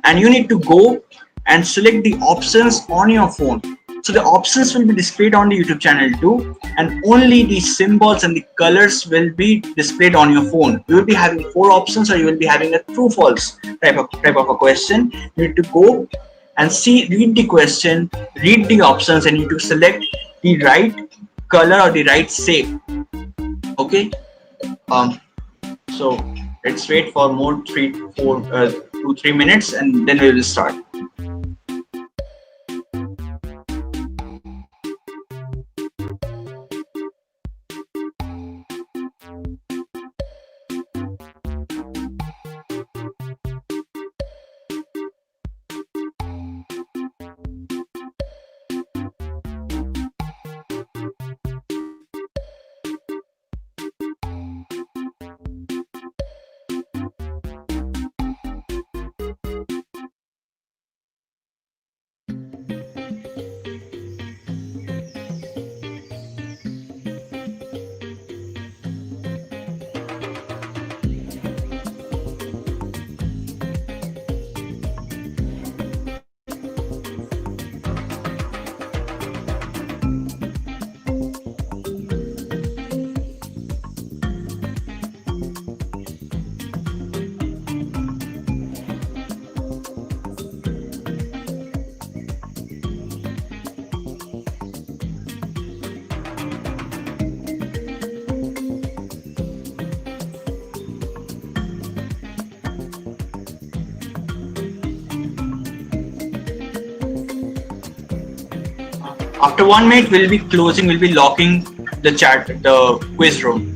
and you need to go and select the options on your phone. So the options will be displayed on the YouTube channel too, and only the symbols and the colors will be displayed on your phone. You will be having 4 options, or you will be having a true-false type of a question. You need to go and read the question, read the options, and you need to select the right color or the right shape. Okay. So let's wait for more 2-3 minutes, and then we will start. After 1 minute, we'll be closing, we'll be locking the quiz room.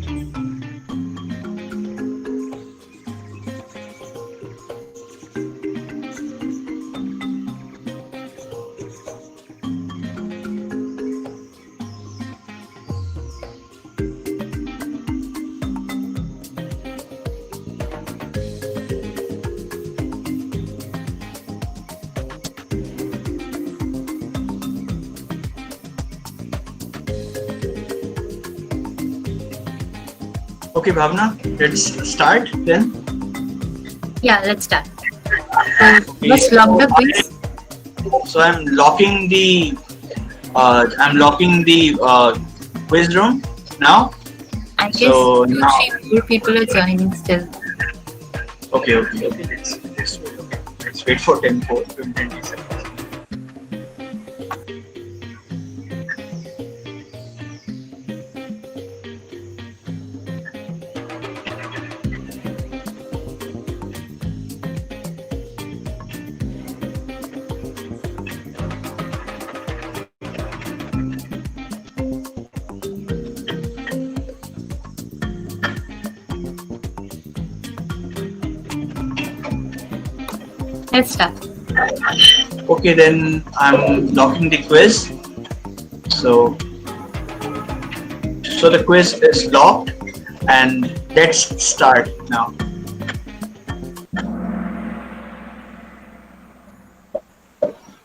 Okay, Bhavna, let's start then. Yeah, let's start. Okay. Let's lock the quiz. So I'm locking the quiz room now. I guess So two, now, three, four people are joining still. okay. Let's wait for 20 seconds. Let's start. Okay, then I'm locking the quiz. So the quiz is locked, and let's start now.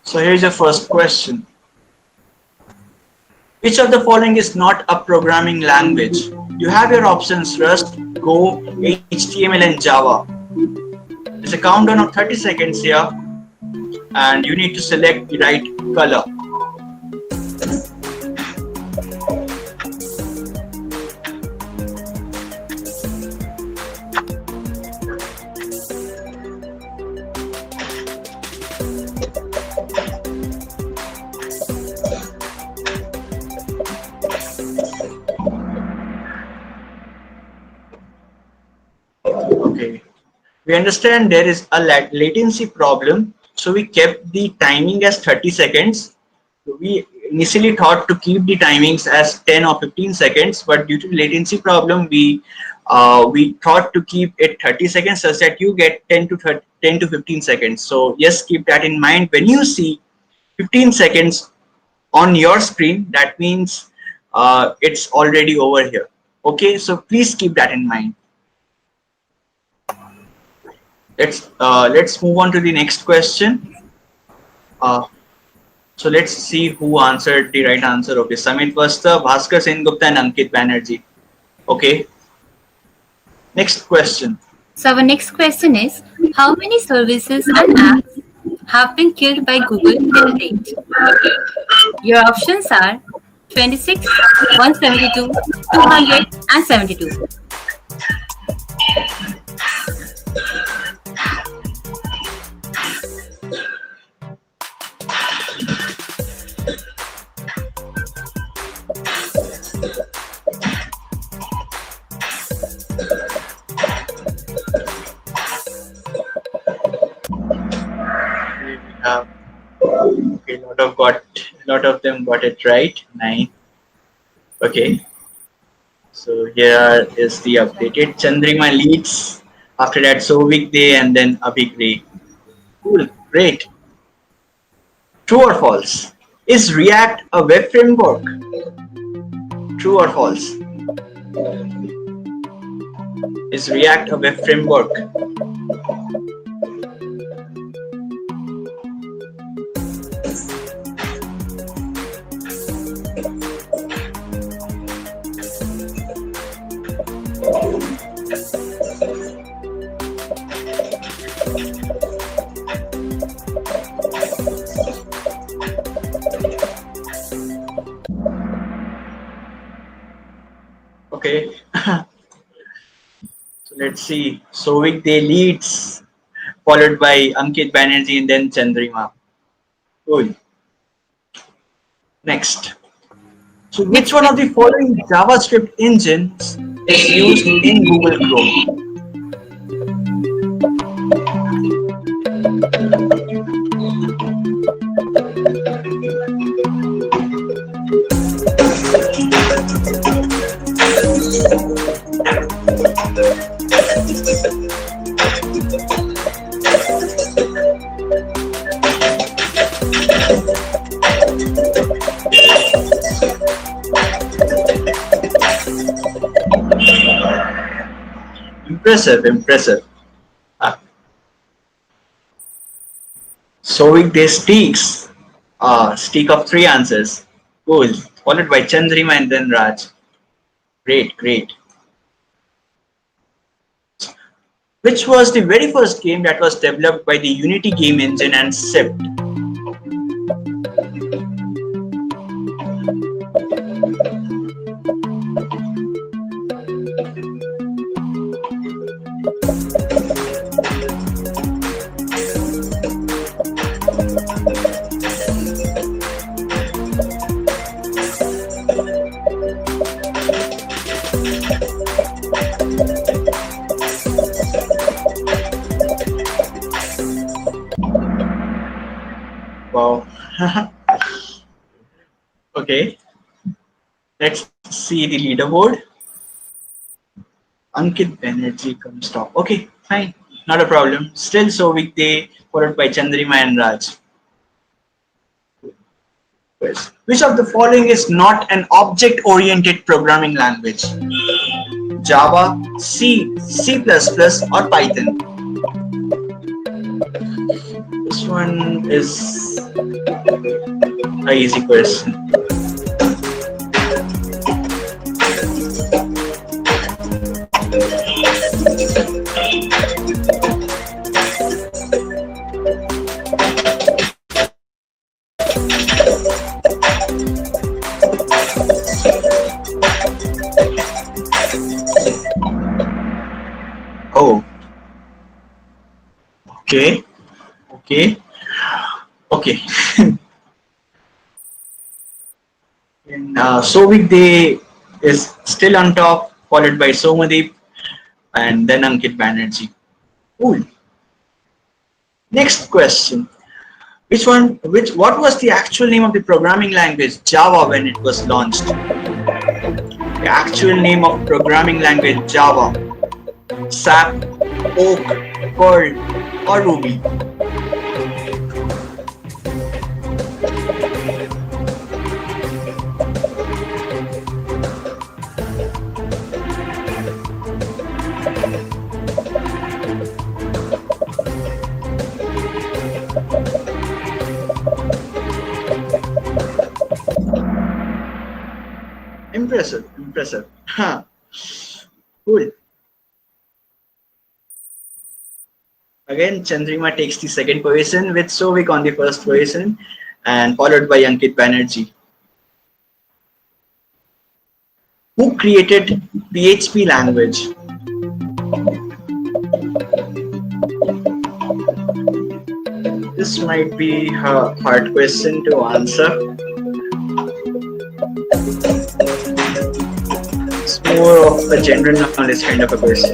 So here's your first question. Which of the following is not a programming language? You have your options: Rust, Go, HTML, and Java. There's a countdown of 30 seconds here, and you need to select the right color. Okay. We understand there is a latency problem, so we kept the timing as 30 seconds. We initially thought to keep the timings as 10 or 15 seconds, but due to the latency problem, we thought to keep it 30 seconds such that you get 10 to 15 seconds. So yes, keep that in mind. When you see 15 seconds on your screen, that means it's already over here. Okay, so please keep that in mind. Let's move on to the next question. So let's see who answered the right answer. Okay, Samit Vasta, Bhaskar Sengupta, and Ankit Banerjee. Okay. Next question. So our next question is, how many services and apps have been killed by Google till date? Your options are 26, 172, 200, and 72. Okay, lot of them got it right. 9. Okay. So here is the updated. Chandrima leads. After that, Sovik Day, and then Abhik Ray. Cool, great. True or false? Is React a web framework? True or false? Is React a web framework? Okay. So let's see. Sovik Day leads, followed by Ankit Banerjee, and then Chandrima. Good. Next. So which one of the following JavaScript engines is used in Google Chrome? Impressive, impressive. Ah. So with their steaks, steak of 3 answers. Cool. Followed by Chandrima and then Raj. Great, great. Which was the very first game that was developed by the Unity game engine and shipped? Wow. Okay. Let's see the leaderboard. Ankit Banerjee comes top. Okay, fine. Not a problem. Still Sovik Day, followed by Chandrima and Raj. Which of the following is not an object-oriented programming language? Java, C, C++, or Python? This one is an easy question. Oh, okay, okay, okay. And Sovik Day is still on top, followed by Somadeep and then Ankit Banerjee. Cool. Next question. What was the actual name of the programming language Java when it was launched? The actual name of programming language Java. SAP, Oak, Perl, or Ruby? Impressive, impressive. Huh. Cool. Again, Chandrima takes the second position with Sovik on the first position and followed by Ankit Banerjee. Who created PHP language? This might be a hard question to answer. It's more of a general knowledge kind of a question.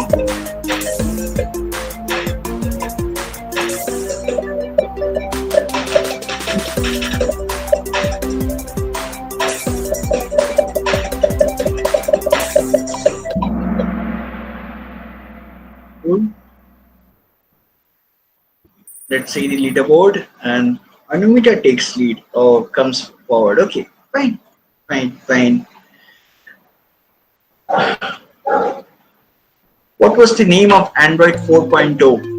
Let's see the leaderboard, and Anumita takes lead or comes forward. Okay, fine, fine, fine. What was the name of Android 4.0?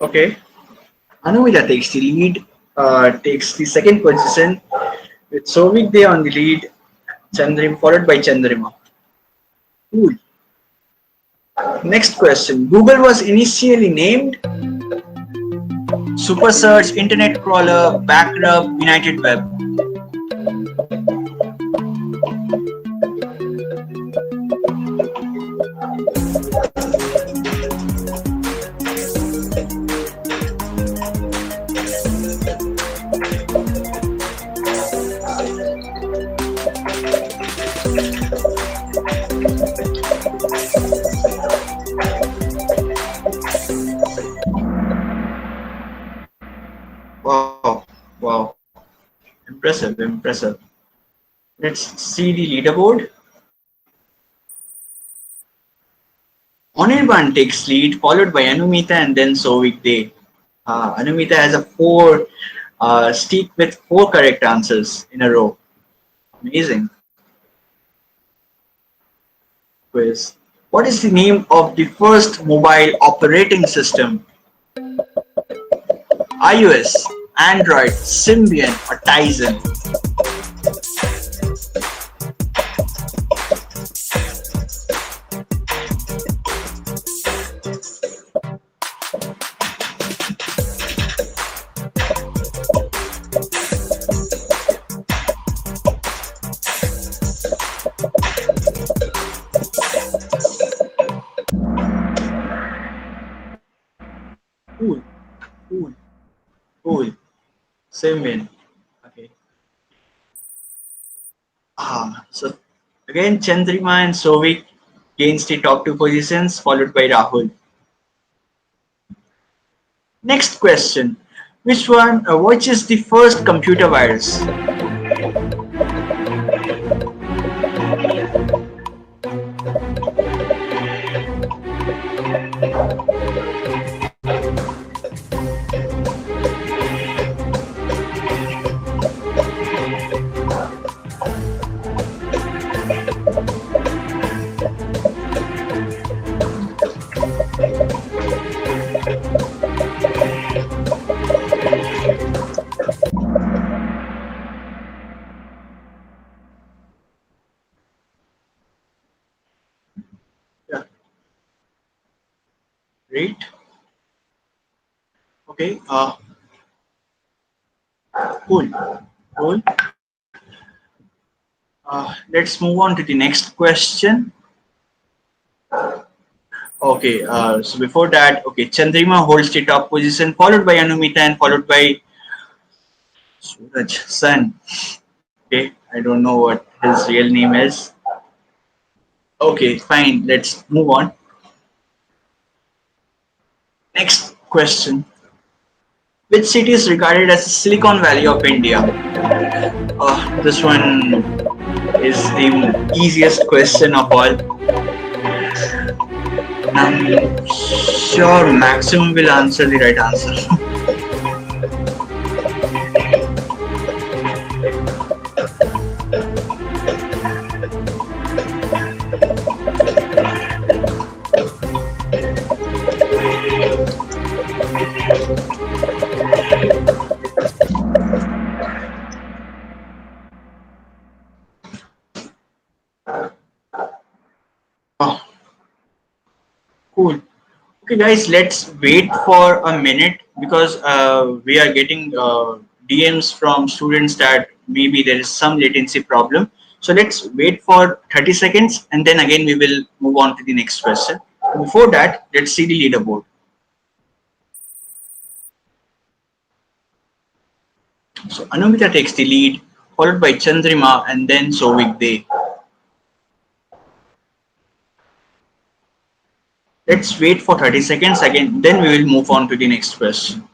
Okay, Anumita takes the lead, takes the second position with Sovik Day on the lead, Chandrim followed by Chandrima. Cool. Next question. Google was initially named Super Search, Internet Crawler, Backrub, United Web. Wow, wow, impressive, impressive. Let's see the leaderboard. Anirban takes lead, followed by Anumita and then Sovik Day. Anumita has a streak with 4 correct answers in a row. Amazing. Quiz. What is the name of the first mobile operating system? iOS, Android, Symbian, or Tizen? Cool, cool, cool. Symbian. Okay. So again, Chandrima and Sovik gains the top 2 positions, followed by Rahul. Next question. Which is the first computer virus? Yeah, great. Okay, cool, cool. Let's move on to the next question. Okay, so before that, okay, Chandrima holds the top position, followed by Anumita and followed by Suraj Sun. Okay, I don't know what his real name is. Okay, fine, let's move on. Next question. Which city is regarded as the Silicon Valley of India? This one is the easiest question of all. I'm sure maximum will answer the right answer. Oh, cool. Okay, guys, let's wait for a minute because we are getting DMs from students that maybe there is some latency problem. So let's wait for 30 seconds and then again we will move on to the next question. Before that, let's see the leaderboard. So Anumita takes the lead, followed by Chandrima and then Sovik Day. Let's wait for 30 seconds again, then we will move on to the next question.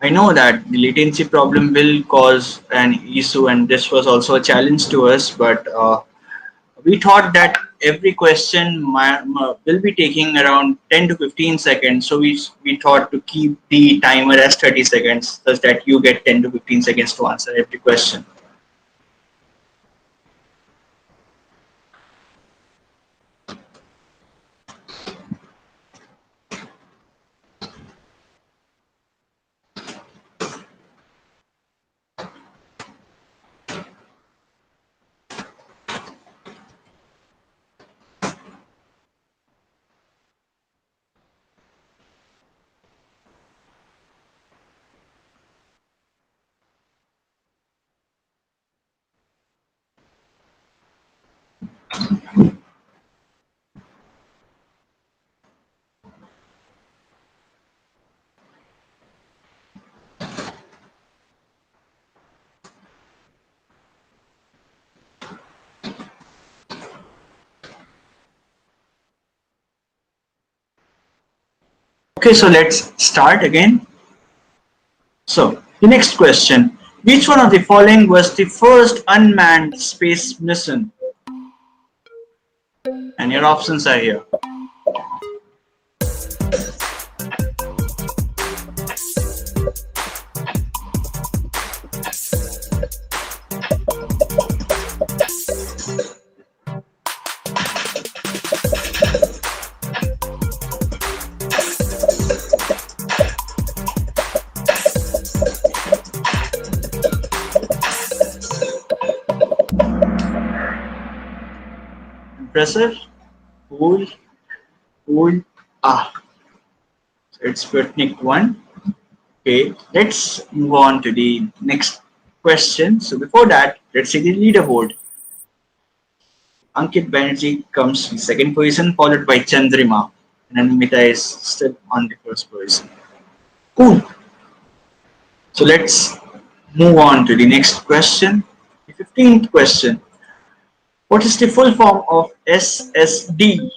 I know that the latency problem will cause an issue and this was also a challenge to us, but we thought that every question will be taking around 10 to 15 seconds. So we thought to keep the timer as 30 seconds such that you get 10 to 15 seconds to answer every question. Okay, so let's start again. So the next question, which one of the following was the first unmanned space mission? And your options are here. Impressive. Cool. Cool. So it's Sputnik 1. Okay, let's move on to the next question. So before that, let's see the leaderboard. Ankit Banerjee comes in second position, followed by Chandrima, and Anmita is still on the first position. Cool. So let's move on to the next question. The 15th question. What is the full form of SSD?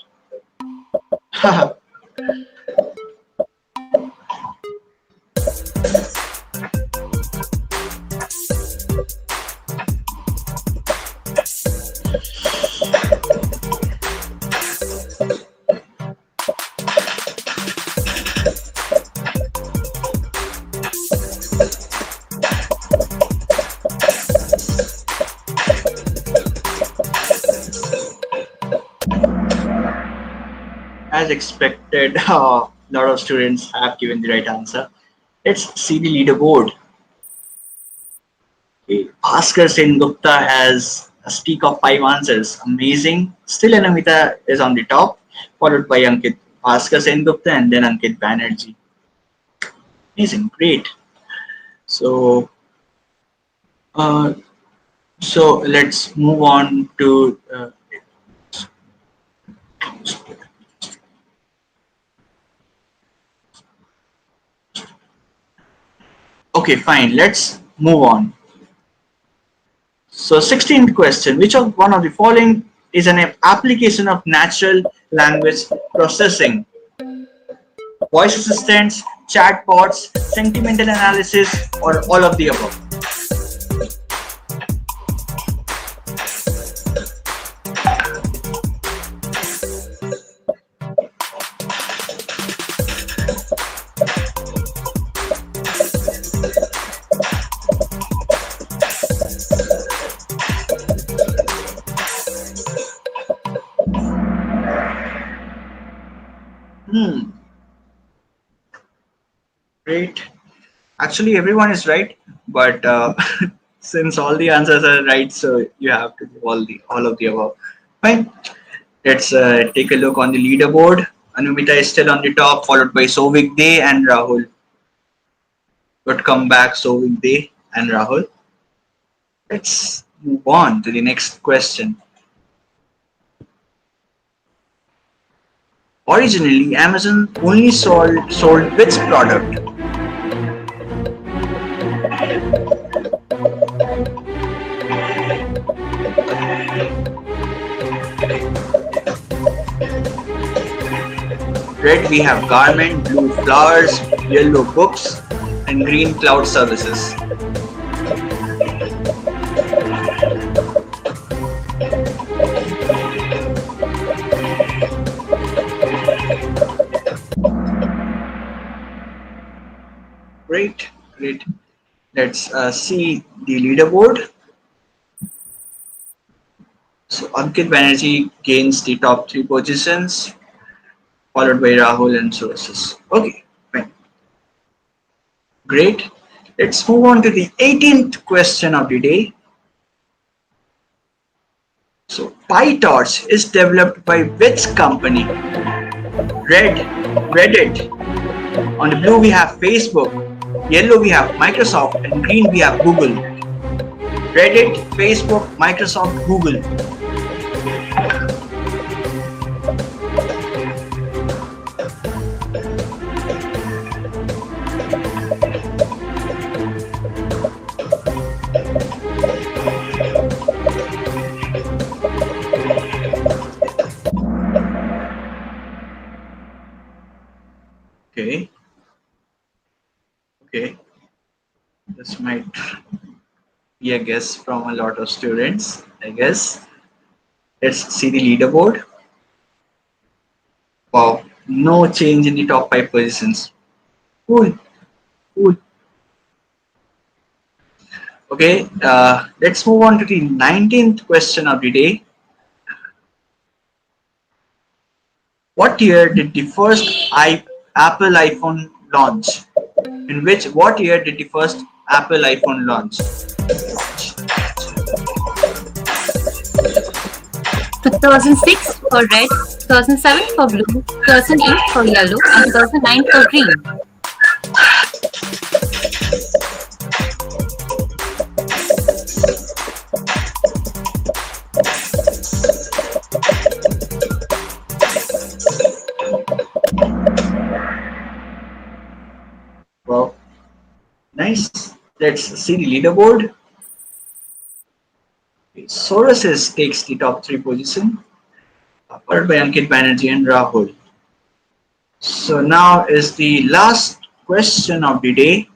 As expected, a lot of students have given the right answer. Let's see the leaderboard. Okay. Bhaskar Sen Gupta has a streak of 5 answers. Amazing. Still Anamita is on the top, followed by Ankit. Bhaskar Sen Gupta and then Ankit Banerjee. Amazing. Great. So let's move on to okay, fine. Let's move on. So 16th question, which of one of the following is an application of natural language processing? Voice assistants, chatbots, sentimental analysis, or all of the above? Great. Actually, everyone is right, but since all the answers are right, so you have to do all of the above. Fine. Let's take a look on the leaderboard. Anumita is still on the top, followed by Sovik De and Rahul. But come back, Sovik De and Rahul. Let's move on to the next question. Originally, Amazon only sold which product? Red, we have garment, blue flowers, yellow books, and green cloud services. Great, great. Let's see the leaderboard. So Ankit Banerjee gains the top 3 positions, followed by Rahul and sources. Okay, fine. Great. Let's move on to the 18th question of the day. So PyTorch is developed by which company? Red, Reddit. On the blue we have Facebook, yellow we have Microsoft, and green we have Google. Reddit, Facebook, Microsoft, Google. be a guess from a lot of students, I guess. Let's see the leaderboard. Wow, no change in the top 5 positions. Cool, cool. Okay, let's move on to the 19th question of the day. What year did the first Apple iPhone launch? What year did the first Apple iPhone launch? 2006 for red, 2007 for blue, 2008 for yellow, and 2009 for green. Wow, nice. Let's see the leaderboard. Sources takes the top 3 position, followed by Ankit Banerjee and Rahul. So now is the last question of the day,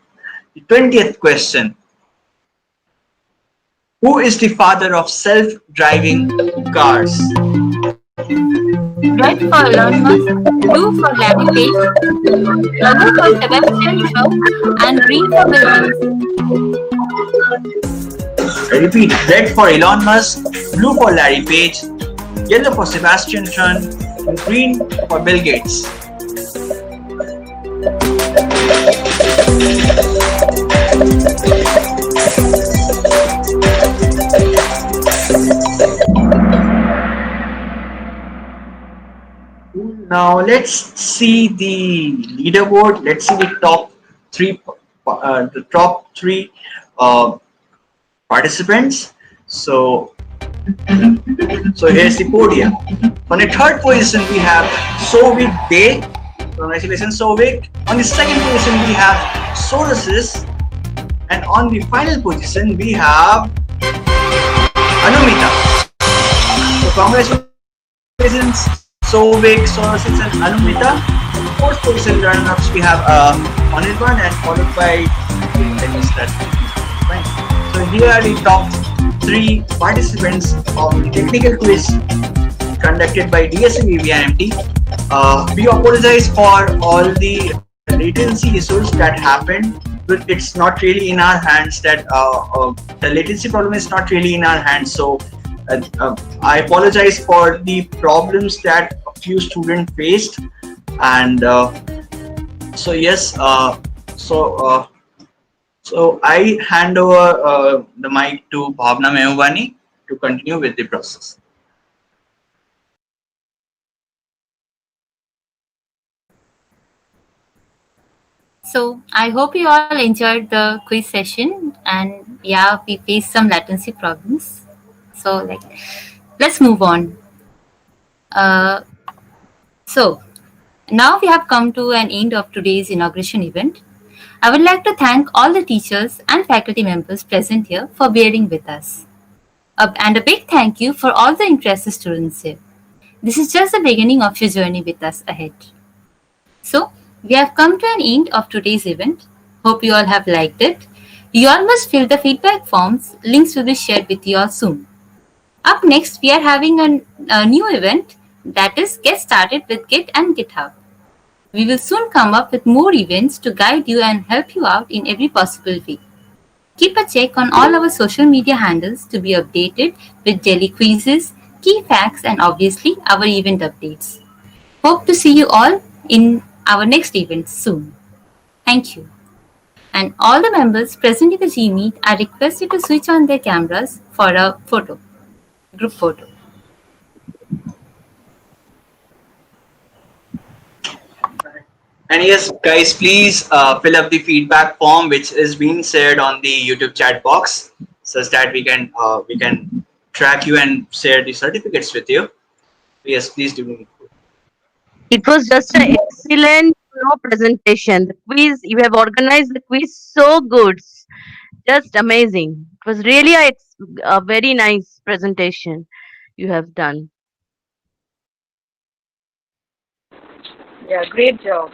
the 20th question. Who is the father of self-driving cars? Red for Elon Musk, blue for Larry Page, yellow for Sebastian Shaw, and green for Bill Gates. I repeat, red for Elon Musk, blue for Larry Page, yellow for Sebastian Chun, and green for Bill Gates. Now let's see the leaderboard. Let's see the top three participants. So here's the podium. On the 3rd position we have Sovik Day. Congratulations, Sovik. On the 2nd position we have Sources, and on the final position we have Anumita. So congratulations, Sovik, Sources, and Anumita. On the 4th position runners we have Anirban, and followed by So here are the top 3 participants of the technical quiz conducted by DSC BPPIMT. We apologize for all the latency issues that happened, but it's not really in our hands. The latency problem is not really in our hands. So I apologize for the problems that a few students faced, and so yes, so I hand over the mic to Bhavna Mehubani to continue with the process. So I hope you all enjoyed the quiz session, and yeah, we faced some latency problems. So let's move on. So now we have come to an end of today's inauguration event. I would like to thank all the teachers and faculty members present here for bearing with us. And a big thank you for all the interested students here. This is just the beginning of your journey with us ahead. So, we have come to an end of today's event. Hope you all have liked it. You all must fill the feedback forms. Links will be shared with you all soon. Up next, we are having a new event, that is Get Started with Git and GitHub. We will soon come up with more events to guide you and help you out in every possible way. Keep a check on all our social media handles to be updated with daily quizzes, key facts, and obviously our event updates. Hope to see you all in our next event soon. Thank you. And all the members present in the Gmeet are requested to switch on their cameras for a group photo. And yes, guys, please fill up the feedback form which is being shared on the YouTube chat box, such that we can track you and share the certificates with you. Yes, please do. It was just an excellent presentation. The quiz, you have organized the quiz so good. Just amazing. It was really a very nice presentation you have done. Yeah, great job.